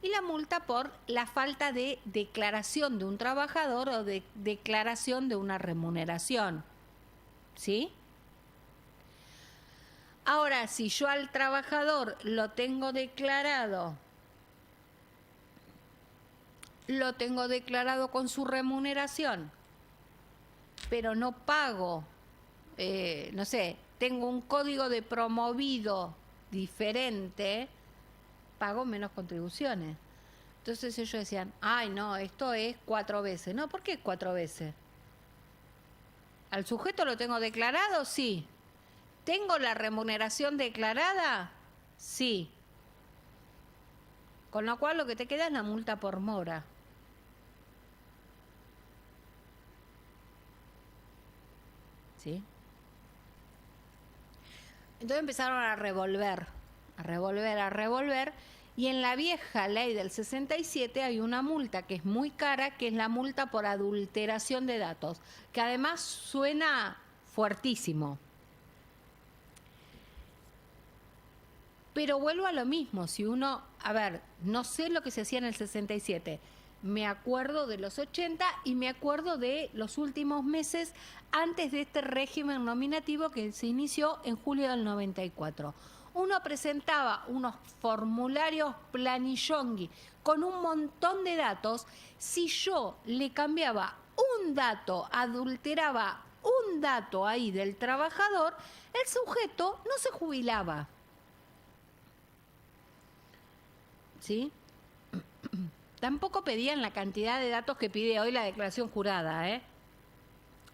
y la multa por la falta de declaración de un trabajador o de declaración de una remuneración. ¿Sí? Ahora, si yo al trabajador lo tengo declarado con su remuneración, pero no pago, no sé, tengo un código de promovido diferente, pago menos contribuciones. Entonces ellos decían, ay no, esto es 4 veces. No, ¿por qué 4 veces? ¿Al sujeto lo tengo declarado? Sí. ¿Tengo la remuneración declarada? Sí. Con lo cual lo que te queda es la multa por mora. ¿Sí? Entonces empezaron a revolver. Y en la vieja ley del 67 hay una multa que es muy cara, que es la multa por adulteración de datos, que además suena fuertísimo. Pero vuelvo a lo mismo, si uno, no sé lo que se hacía en el 67, me acuerdo de los 80 y me acuerdo de los últimos meses antes de este régimen nominativo que se inició en julio del 94. Uno presentaba unos formularios planillongui con un montón de datos. Si yo le cambiaba un dato, adulteraba un dato ahí del trabajador, el sujeto no se jubilaba. ¿Sí? Tampoco pedían la cantidad de datos que pide hoy la declaración jurada, ¿eh?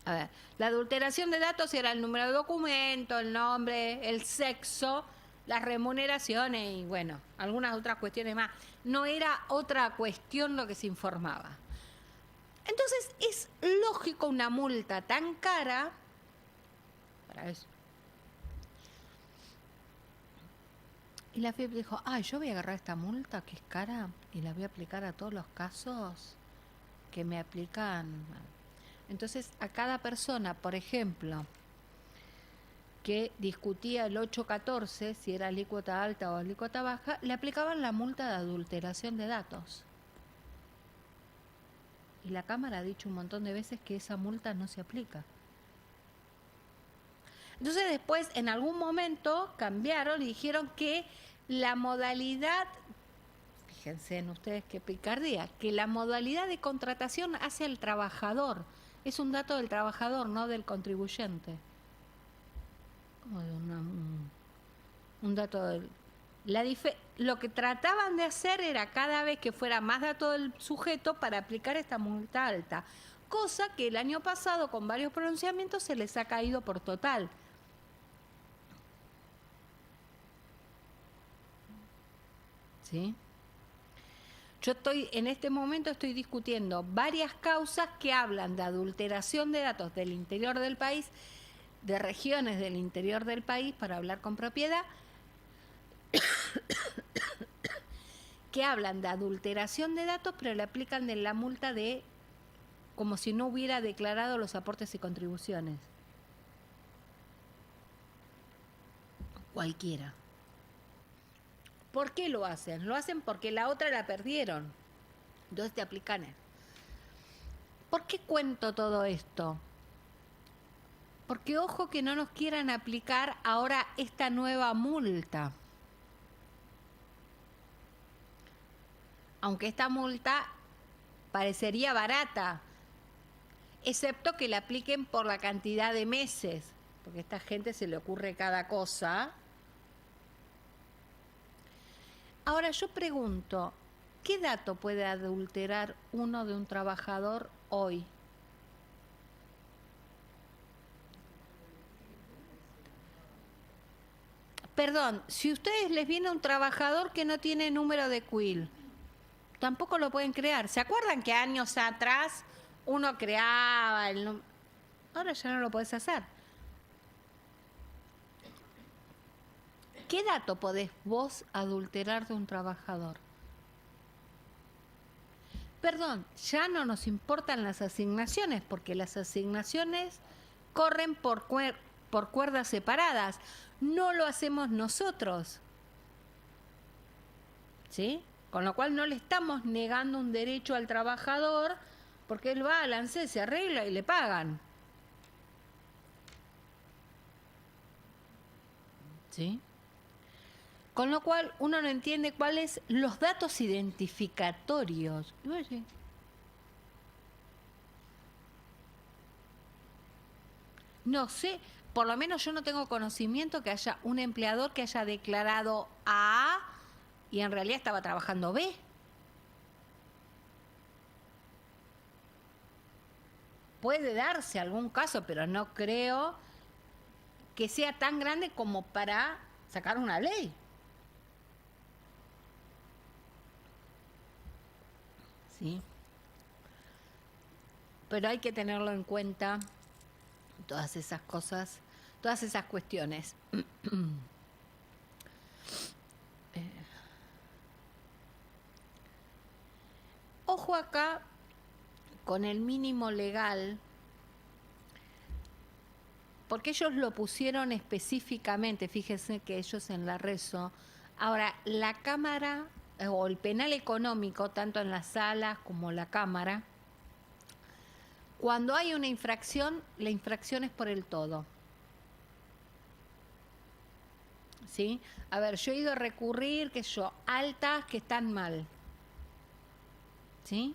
A ver, la adulteración de datos era el número de documento, el nombre, el sexo, las remuneraciones y, bueno, algunas otras cuestiones más. No era otra cuestión lo que se informaba. Entonces, es lógico una multa tan cara para eso. Y la FIP dijo, yo voy a agarrar esta multa que es cara y la voy a aplicar a todos los casos que me aplican. Entonces, a cada persona, por ejemplo, que discutía el 814, si era alícuota alta o alícuota baja, le aplicaban la multa de adulteración de datos. Y la Cámara ha dicho un montón de veces que esa multa no se aplica. Entonces después, en algún momento, cambiaron y dijeron que la modalidad, fíjense en ustedes qué picardía, que la modalidad de contratación hacia el trabajador. Es un dato del trabajador, no del contribuyente. Como de un dato del... Lo que trataban de hacer era cada vez que fuera más dato del sujeto para aplicar esta multa alta, cosa que el año pasado con varios pronunciamientos se les ha caído por total. ¿Sí? Yo en este momento estoy discutiendo varias causas que hablan de adulteración de datos del interior del país, de regiones del interior del país, para hablar con propiedad, que hablan de adulteración de datos, pero le aplican de la multa de como si no hubiera declarado los aportes y contribuciones. Cualquiera. ¿Por qué lo hacen? Lo hacen porque la otra la perdieron. Entonces te aplican. ¿Por qué cuento todo esto? Porque ojo que no nos quieran aplicar ahora esta nueva multa. Aunque esta multa parecería barata, excepto que la apliquen por la cantidad de meses, porque a esta gente se le ocurre cada cosa. Ahora yo pregunto, ¿qué dato puede adulterar uno de un trabajador hoy? Perdón, si a ustedes les viene un trabajador que no tiene número de CUIL, tampoco lo pueden crear. ¿Se acuerdan que años atrás uno creaba el número? Ahora ya no lo podés hacer. ¿Qué dato podés vos adulterar de un trabajador? Perdón, ya no nos importan las asignaciones, porque las asignaciones corren por cuerdas separadas. No lo hacemos nosotros. ¿Sí? Con lo cual no le estamos negando un derecho al trabajador, porque él va al ANSES, se arregla y le pagan. ¿Sí? Con lo cual uno no entiende cuáles los datos identificatorios. No sé, por lo menos yo no tengo conocimiento que haya un empleador que haya declarado A y en realidad estaba trabajando B. Puede darse algún caso, pero no creo que sea tan grande como para sacar una ley. ¿Sí? Pero hay que tenerlo en cuenta, todas esas cosas, todas esas cuestiones. Ojo acá con el mínimo legal, porque ellos lo pusieron específicamente, fíjense que ellos en la reso. Ahora, la Cámara o el penal económico, tanto en las salas como la Cámara, cuando hay una infracción, la infracción es por el todo. ¿Sí? A ver, yo he ido a recurrir, altas que están mal. ¿Sí?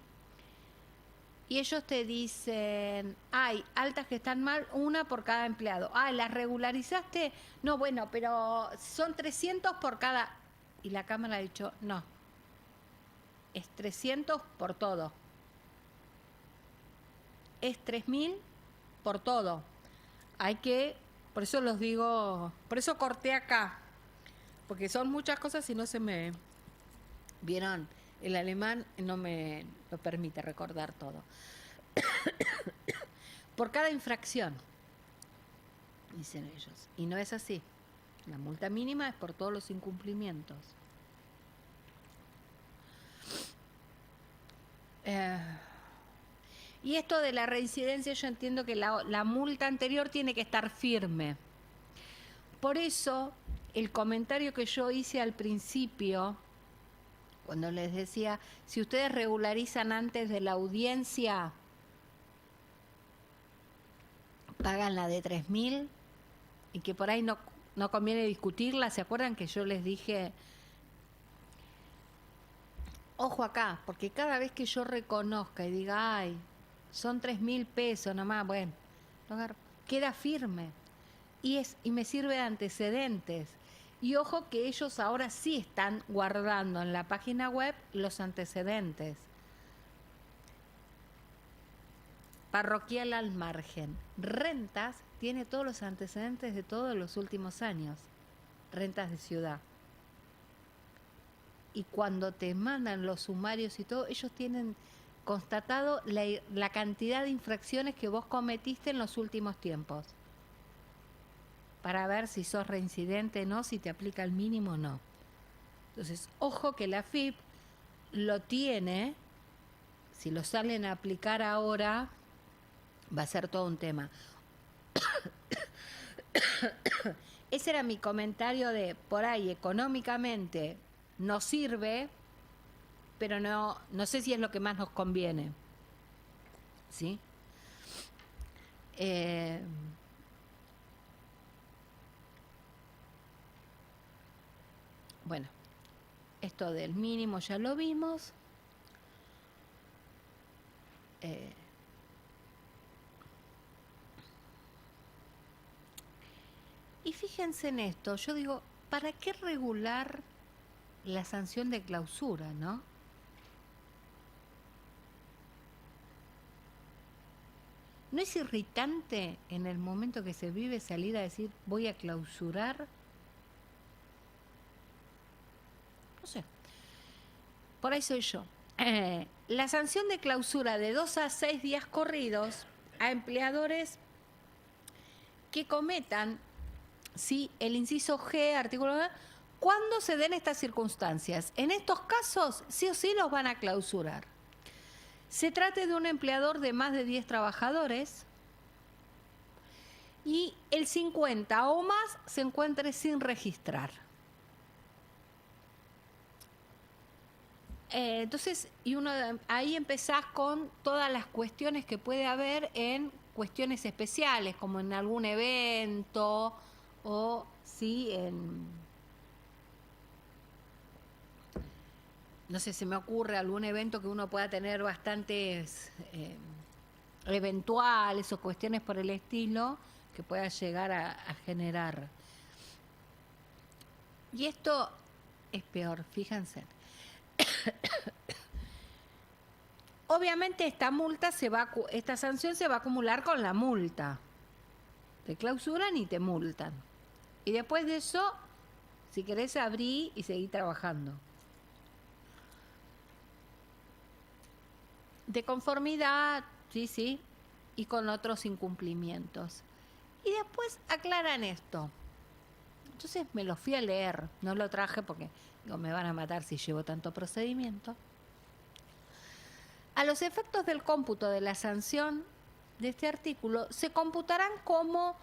Y ellos te dicen, hay altas que están mal, una por cada empleado. ¿Las regularizaste? No, bueno, pero son 300 por cada. Y la Cámara ha dicho, no, es 300 por todo. Es 3.000 por todo. Hay que, por eso los digo, por eso corté acá, porque son muchas cosas y no se me... ¿Vieron? El alemán no me lo permite recordar todo. Por cada infracción, dicen ellos. Y no es así. La multa mínima es por todos los incumplimientos. Y esto de la reincidencia, yo entiendo que la multa anterior tiene que estar firme. Por eso, el comentario que yo hice al principio, cuando les decía, si ustedes regularizan antes de la audiencia, pagan la de 3.000 y que por ahí no conviene discutirla. ¿Se acuerdan que yo les dije? Ojo acá, porque cada vez que yo reconozca y diga, ay, son 3.000 pesos nomás, bueno, queda firme y me sirve de antecedentes. Y ojo que ellos ahora sí están guardando en la página web los antecedentes. Parroquial al margen. Rentas tiene todos los antecedentes de todos los últimos años. Rentas de ciudad. Y cuando te mandan los sumarios y todo, ellos tienen constatado la cantidad de infracciones que vos cometiste en los últimos tiempos, para ver si sos reincidente o no, si te aplica el mínimo o no. Entonces, ojo que la AFIP lo tiene, si lo salen a aplicar ahora, va a ser todo un tema. Ese era mi comentario de, por ahí, económicamente no sirve, pero no sé si es lo que más nos conviene. ¿Sí? Bueno, esto del mínimo ya lo vimos. Y fíjense en esto, yo digo, ¿para qué regular la sanción de clausura, no? ¿No es irritante en el momento que se vive salir a decir voy a clausurar? No sé. Por ahí soy yo. La sanción de clausura de 2 a 6 días corridos a empleadores que cometan ¿sí? El inciso G, artículo 9, cuando se den estas circunstancias. En estos casos, sí o sí los van a clausurar. Se trate de un empleador de más de 10 trabajadores y el 50 o más se encuentre sin registrar. Entonces, ahí empezás con todas las cuestiones que puede haber en cuestiones especiales, como en algún evento o sí no sé, se me ocurre algún evento que uno pueda tener bastantes eventuales o cuestiones por el estilo que pueda llegar a generar. Y esto es peor, fíjense. Obviamente esta sanción se va a acumular con la multa. Te clausuran y te multan. Y después de eso, si querés, abrí y seguí trabajando. De conformidad, sí, y con otros incumplimientos. Y después aclaran esto. Entonces me lo fui a leer, no lo traje porque digo, me van a matar si llevo tanto procedimiento. A los efectos del cómputo de la sanción de este artículo, se computarán como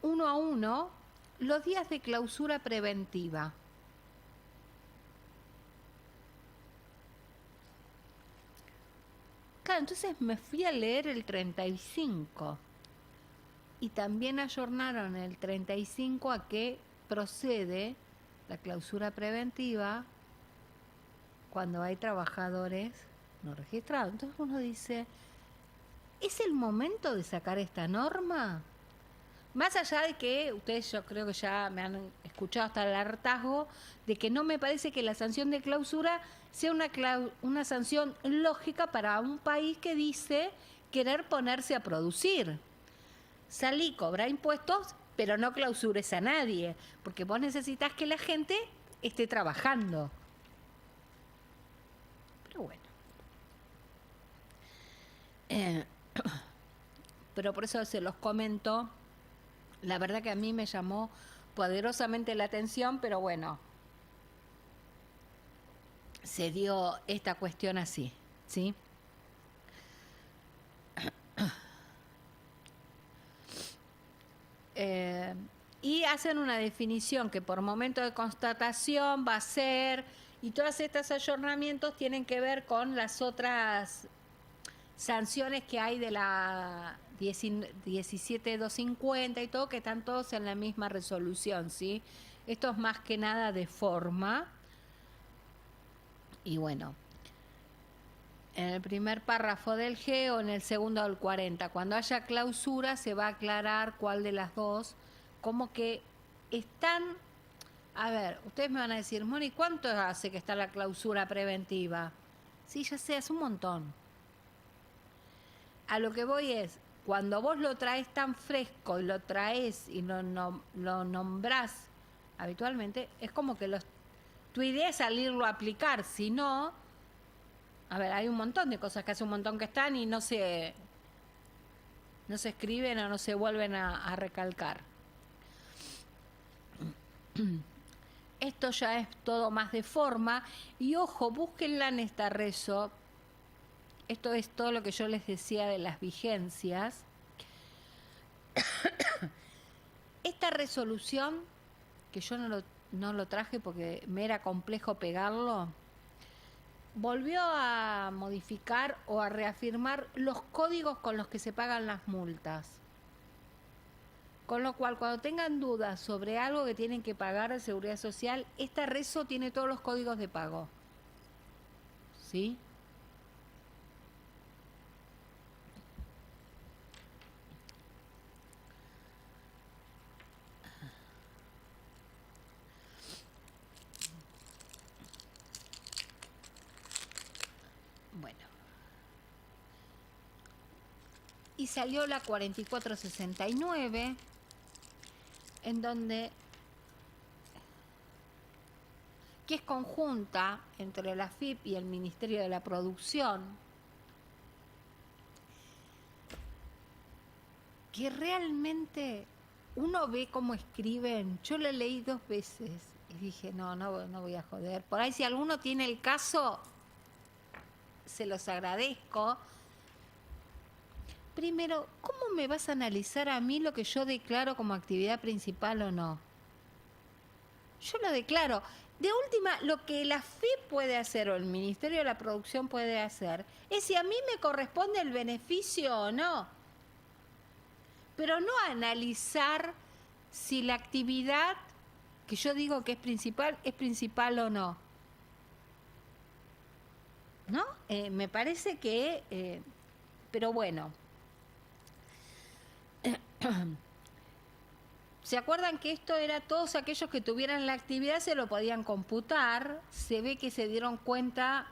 1 a 1 los días de clausura preventiva. Claro, entonces me fui a leer el 35 y también ayornaron el 35 a que procede la clausura preventiva cuando hay trabajadores no registrados. Entonces uno dice, ¿es el momento de sacar esta norma? Más allá de que ustedes, yo creo que ya me han escuchado hasta el hartazgo, de que no me parece que la sanción de clausura sea una sanción lógica para un país que dice querer ponerse a producir. Salí, cobra impuestos, pero no clausures a nadie, porque vos necesitas que la gente esté trabajando. Pero bueno. Pero por eso se los comento. La verdad que a mí me llamó poderosamente la atención, pero bueno, se dio esta cuestión así, ¿sí? Y hacen una definición que por momento de constatación va a ser, y todos estos ayornamientos tienen que ver con las otras sanciones que hay de la 17250 y todo, que están todos en la misma resolución, ¿sí? Esto es más que nada de forma. Y bueno, en el primer párrafo del G o en el segundo del 40, cuando haya clausura se va a aclarar cuál de las dos, como que están... A ver, ustedes me van a decir, Moni, ¿cuánto hace que está la clausura preventiva? Sí, ya sé, hace un montón. A lo que voy es, cuando vos lo traes tan fresco y lo traes y lo nombrás habitualmente, es como que tu idea es salirlo a aplicar, si no, a ver, hay un montón de cosas que hace un montón que están y no se escriben o no se vuelven a recalcar. Esto ya es todo más de forma y ojo, búsquenla en esta reso. Esto es todo lo que yo les decía de las vigencias. Esta resolución, que yo no lo traje porque me era complejo pegarlo, volvió a modificar o a reafirmar los códigos con los que se pagan las multas. Con lo cual, cuando tengan dudas sobre algo que tienen que pagar de Seguridad Social, esta reso tiene todos los códigos de pago. ¿Sí? Bueno. Y salió la 4469, en donde, que es conjunta entre la AFIP y el Ministerio de la Producción, que realmente uno ve cómo escriben. Yo lo leí 2 veces y dije, no voy a joder. Por ahí si alguno tiene el caso, se los agradezco. Primero, ¿cómo me vas a analizar a mí lo que yo declaro como actividad principal o no? Yo lo declaro. De última, lo que la FIP puede hacer o el Ministerio de la Producción puede hacer es si a mí me corresponde el beneficio o no. Pero no analizar si la actividad que yo digo que es principal o no. ¿No? Me parece que... pero bueno. ¿Se acuerdan que esto era todos aquellos que tuvieran la actividad se lo podían computar? Se ve que se dieron cuenta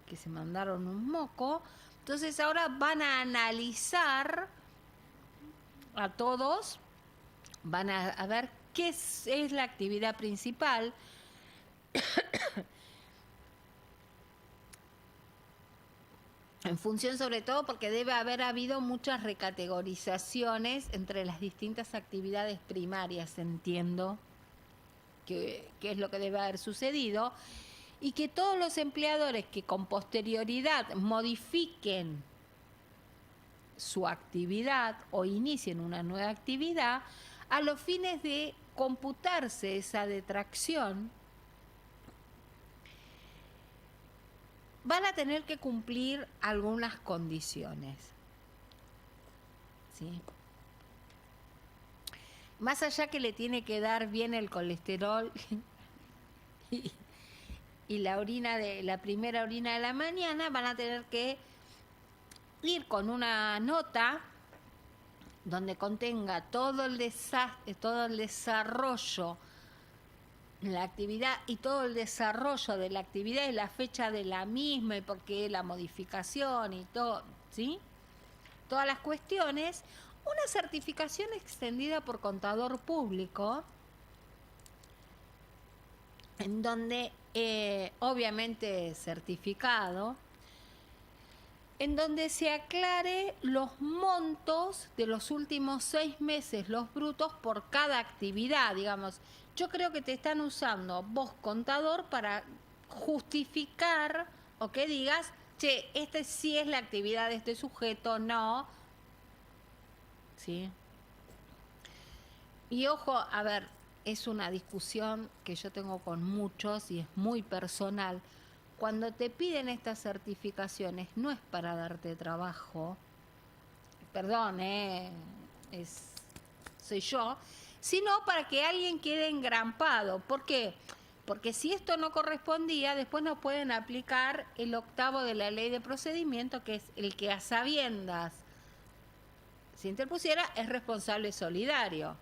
que se mandaron un moco. Entonces ahora van a analizar a todos, van a ver qué es la actividad principal. En función sobre todo porque debe haber habido muchas recategorizaciones entre las distintas actividades primarias, entiendo que es lo que debe haber sucedido, y que todos los empleadores que con posterioridad modifiquen su actividad o inicien una nueva actividad, a los fines de computarse esa detracción, van a tener que cumplir algunas condiciones. ¿Sí? Más allá que le tiene que dar bien el colesterol y la orina de la primera orina de la mañana, van a tener que ir con una nota donde contenga todo el desarrollo la actividad y todo el desarrollo de la actividad y la fecha de la misma y por qué la modificación y todo, ¿sí? Todas las cuestiones, una certificación extendida por contador público, en donde, obviamente certificado, en donde se aclare los montos de los últimos 6 meses, los brutos por cada actividad, digamos. Yo creo que te están usando vos, contador, para justificar o que digas, che, este sí es la actividad de este sujeto, no. ¿Sí? Y ojo, a ver, es una discusión que yo tengo con muchos y es muy personal. Cuando te piden estas certificaciones no es para darte trabajo, perdón, soy yo, sino para que alguien quede engrampado. ¿Por qué? Porque si esto no correspondía, después no pueden aplicar el 8º de la ley de procedimiento, que es el que a sabiendas se interpusiera es responsable solidario.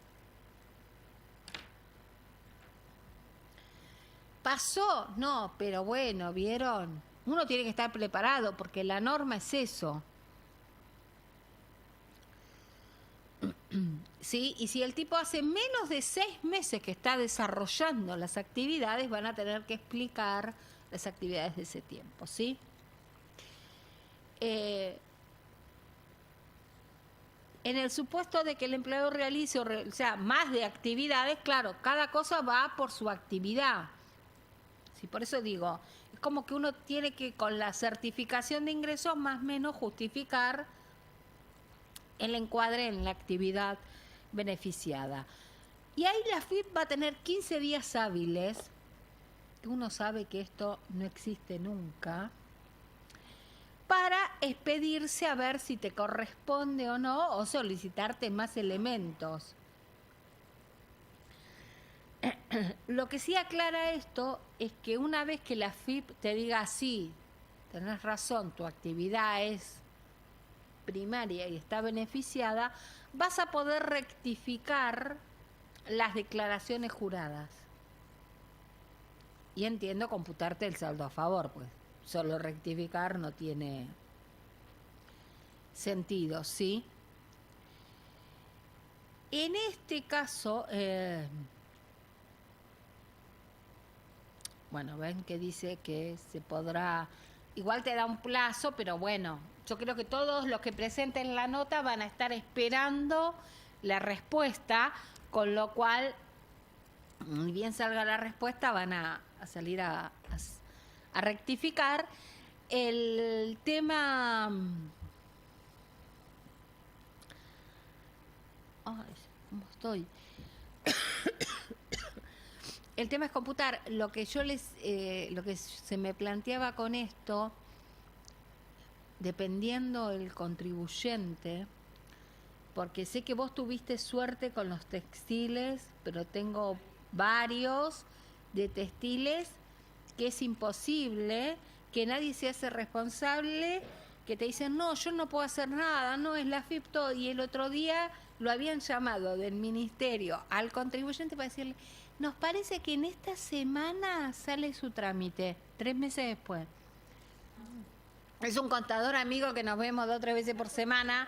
¿Pasó? No, pero bueno, ¿vieron? Uno tiene que estar preparado porque la norma es eso. ¿Sí? Y si el tipo hace menos de 6 meses que está desarrollando las actividades, van a tener que explicar las actividades de ese tiempo, ¿sí? En el supuesto de que el empleado realice, o sea, más de actividades, claro, cada cosa va por su actividad. Sí, por eso digo, es como que uno tiene que, con la certificación de ingresos, más o menos justificar el encuadre en la actividad beneficiada. Y ahí la FIP va a tener 15 días hábiles, uno sabe que esto no existe nunca, para expedirse a ver si te corresponde o no, o solicitarte más elementos. Lo que sí aclara esto es que una vez que la FIP te diga sí, tenés razón, tu actividad es primaria y está beneficiada, vas a poder rectificar las declaraciones juradas. Y entiendo computarte el saldo a favor, pues solo rectificar no tiene sentido, ¿sí? En este caso, bueno, ven que dice que se podrá, igual te da un plazo, pero bueno, yo creo que todos los que presenten la nota van a estar esperando la respuesta, con lo cual, ni bien salga la respuesta, van a salir a rectificar. El tema... Ay, ¿cómo estoy? El tema es computar. Lo que yo lo que se me planteaba con esto, dependiendo el contribuyente, porque sé que vos tuviste suerte con los textiles, pero tengo varios de textiles que es imposible, que nadie se hace responsable, que te dicen, no, yo no puedo hacer nada, no, es la FIPTO, y el otro día lo habían llamado del ministerio al contribuyente para decirle, nos parece que en esta semana sale su trámite, 3 meses después. Es un contador amigo que nos vemos 2 o 3 veces por semana.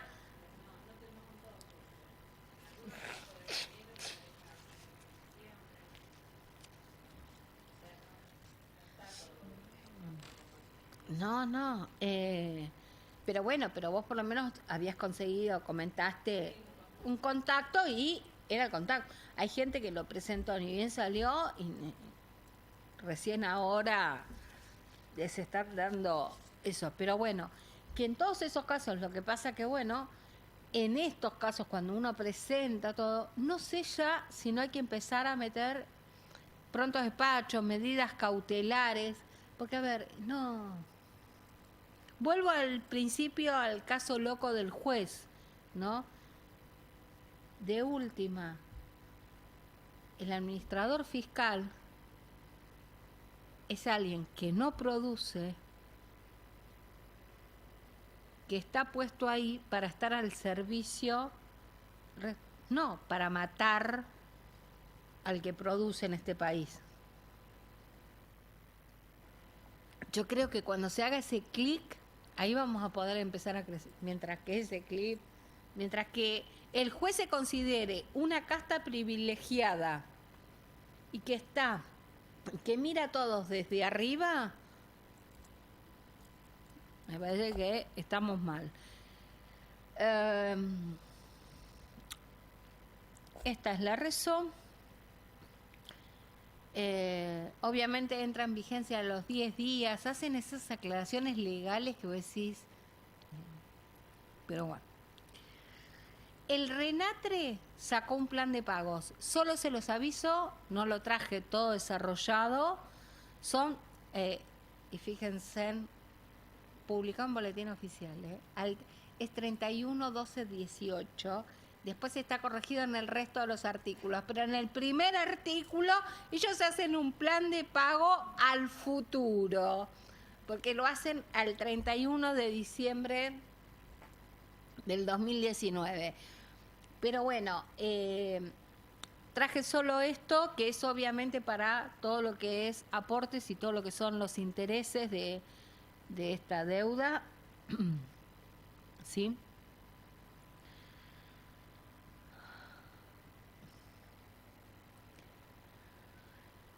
No, pero bueno, pero vos por lo menos habías conseguido, comentaste un contacto y era el contacto. Hay gente que lo presentó, ni bien salió y recién ahora se está dando eso. Pero bueno, que en todos esos casos lo que pasa que bueno, en estos casos cuando uno presenta todo, no sé ya si no hay que empezar a meter prontos despachos, medidas cautelares, porque a ver, no... Vuelvo al principio, al caso loco del juez, ¿no? De última, el administrador fiscal es alguien que no produce, que está puesto ahí para estar al servicio, no, para matar al que produce en este país. Yo creo que cuando se haga ese clic, ahí vamos a poder empezar a crecer. Mientras que el juez se considere una casta privilegiada y que mira a todos desde arriba, me parece que estamos mal. Esta es la razón. Obviamente entra en vigencia a los 10 días, hacen esas aclaraciones legales que vos decís, pero bueno. El RENATRE sacó un plan de pagos, solo se los aviso, no lo traje todo desarrollado, son, y fíjense, publicado en boletín oficial, es 31/12/18. Después está corregido en el resto de los artículos, pero en el primer artículo ellos hacen un plan de pago al futuro, porque lo hacen al 31 de diciembre del 2019. Pero bueno, traje solo esto, que es obviamente para todo lo que es aportes y todo lo que son los intereses de esta deuda, ¿sí?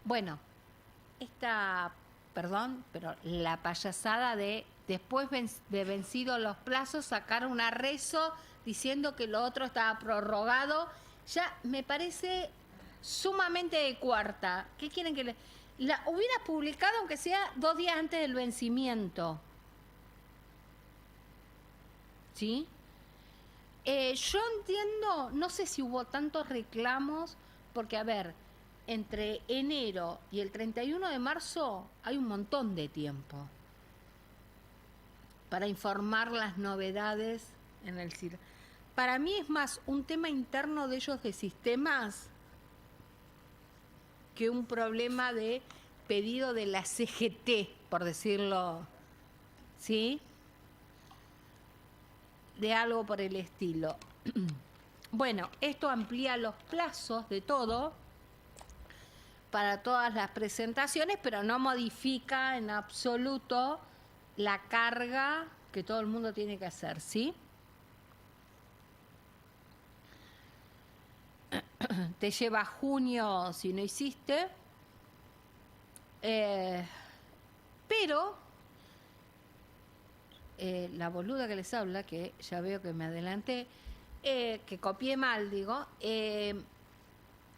Bueno, pero la payasada de después de vencidos los plazos sacar un arrezo diciendo que lo otro estaba prorrogado, ya me parece sumamente de cuarta. ¿Qué quieren que la hubiera publicado aunque sea 2 días antes del vencimiento? ¿Sí? Yo entiendo, no sé si hubo tantos reclamos, porque a ver, entre enero y el 31 de marzo hay un montón de tiempo para informar las novedades en el CIR. Para mí es más un tema interno de ellos de sistemas que un problema de pedido de la CGT, por decirlo, ¿sí? De algo por el estilo. Bueno, esto amplía los plazos de todo para todas las presentaciones, pero no modifica en absoluto la carga que todo el mundo tiene que hacer, ¿sí? Te lleva junio si no hiciste, pero la boluda que les habla, que ya veo que me adelanté, que copié mal, digo,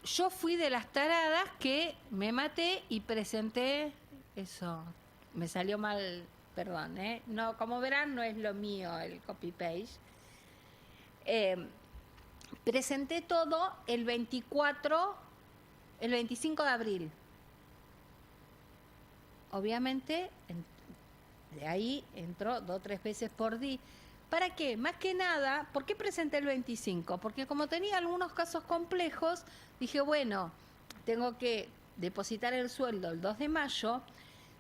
yo fui de las taradas que me maté y presenté eso. Me salió mal, perdón, ¿eh? No, como verán, no es lo mío el copy-paste. Presenté todo el 25 de abril. Obviamente, de ahí entró 2 o 3 veces por día. ¿Para qué? Más que nada, ¿por qué presenté el 25? Porque como tenía algunos casos complejos, dije, bueno, tengo que depositar el sueldo el 2 de mayo.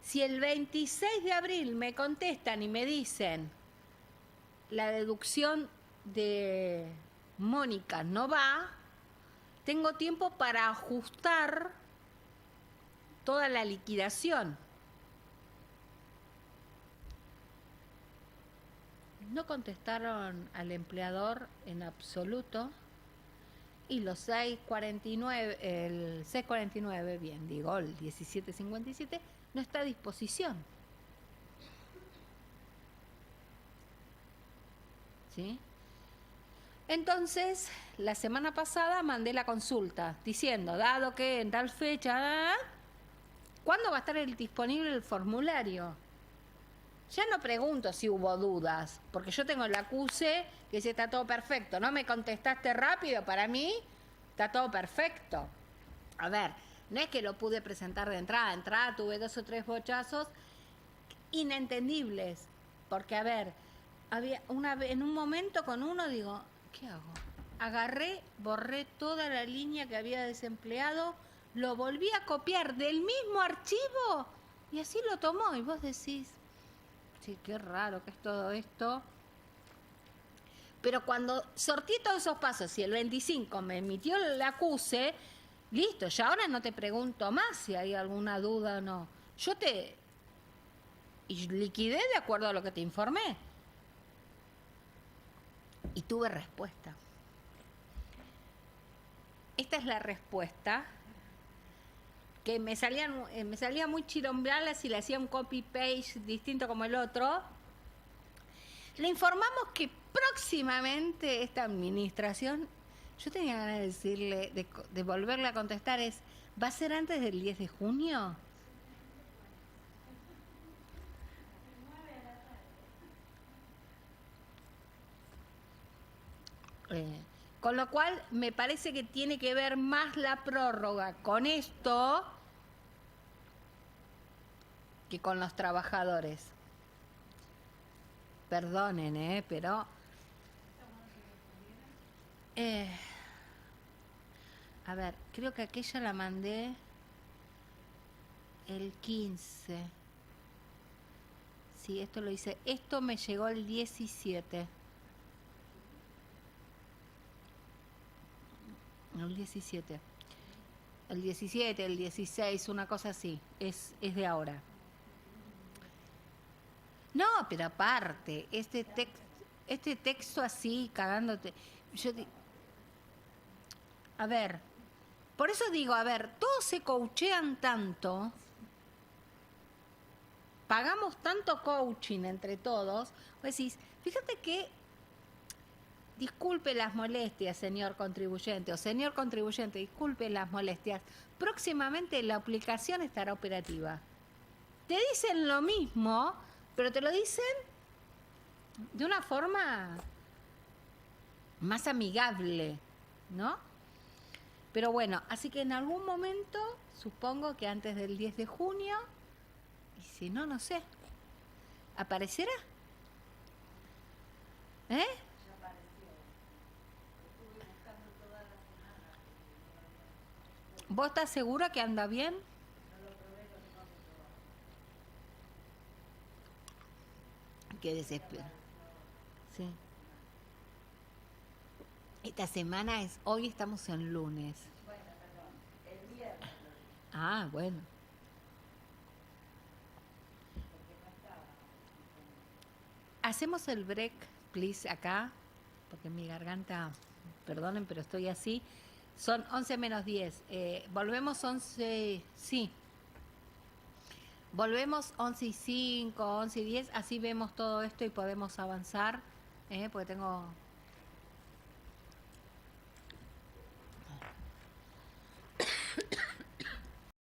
Si el 26 de abril me contestan y me dicen, la deducción de Mónica no va, tengo tiempo para ajustar toda la liquidación. No contestaron al empleador en absoluto y los 649, el 649, bien, digo, el 1757, no está a disposición. ¿Sí? Entonces, la semana pasada mandé la consulta diciendo, dado que en tal fecha, ¿cuándo va a estar disponible el formulario? Ya no pregunto si hubo dudas, porque yo tengo el acuse que dice está todo perfecto. No me contestaste rápido, para mí está todo perfecto. A ver, no es que lo pude presentar de entrada tuve 2 o 3 bochazos inentendibles, porque a ver, había en un momento con uno digo, ¿qué hago? Agarré, borré toda la línea que había desempleado, lo volví a copiar del mismo archivo y así lo tomó. Y vos decís, sí, qué raro que es todo esto. Pero cuando sortí todos esos pasos y el 25 me emitió el acuse, listo, ya ahora no te pregunto más si hay alguna duda o no. Yo te liquidé de acuerdo a lo que te informé. Y tuve respuesta. Esta es la respuesta que me salía muy chirombrala si le hacía un copy-paste distinto como el otro. Le informamos que próximamente esta administración, yo tenía ganas de decirle, de volverle a contestar, ¿va a ser antes del 10 de junio? Con lo cual me parece que tiene que ver más la prórroga con esto que con los trabajadores. Perdonen, pero a ver, creo que aquella la mandé el 15. Sí, esto lo hice. Esto me llegó el 17. El 17. El 17, el 16, una cosa así. Es de ahora. No, pero aparte, este texto así, cagándote. A ver, por eso digo, a ver, todos se coachean tanto, pagamos tanto coaching entre todos, vos decís, fíjate que, disculpe las molestias, señor contribuyente, o señor contribuyente, disculpe las molestias, próximamente la aplicación estará operativa. Te dicen lo mismo, pero te lo dicen de una forma más amigable, ¿no? Pero bueno, así que en algún momento, supongo que antes del 10 de junio, y si no, no sé, ¿aparecerá? ¿Eh? Ya apareció. Estuve buscando toda la semana. ¿Vos estás segura que anda bien? No lo probé, lo tengo que probar. Qué desespero. Sí. Esta semana hoy estamos en lunes. Bueno, perdón, el viernes lo vi. Ah, bueno. Porque no estaba. Hacemos el break, please, acá, porque mi garganta, perdonen, pero estoy así. Son 11 menos 10. Volvemos 11, sí. Volvemos 11:05, 11:10, así vemos todo esto y podemos avanzar, porque tengo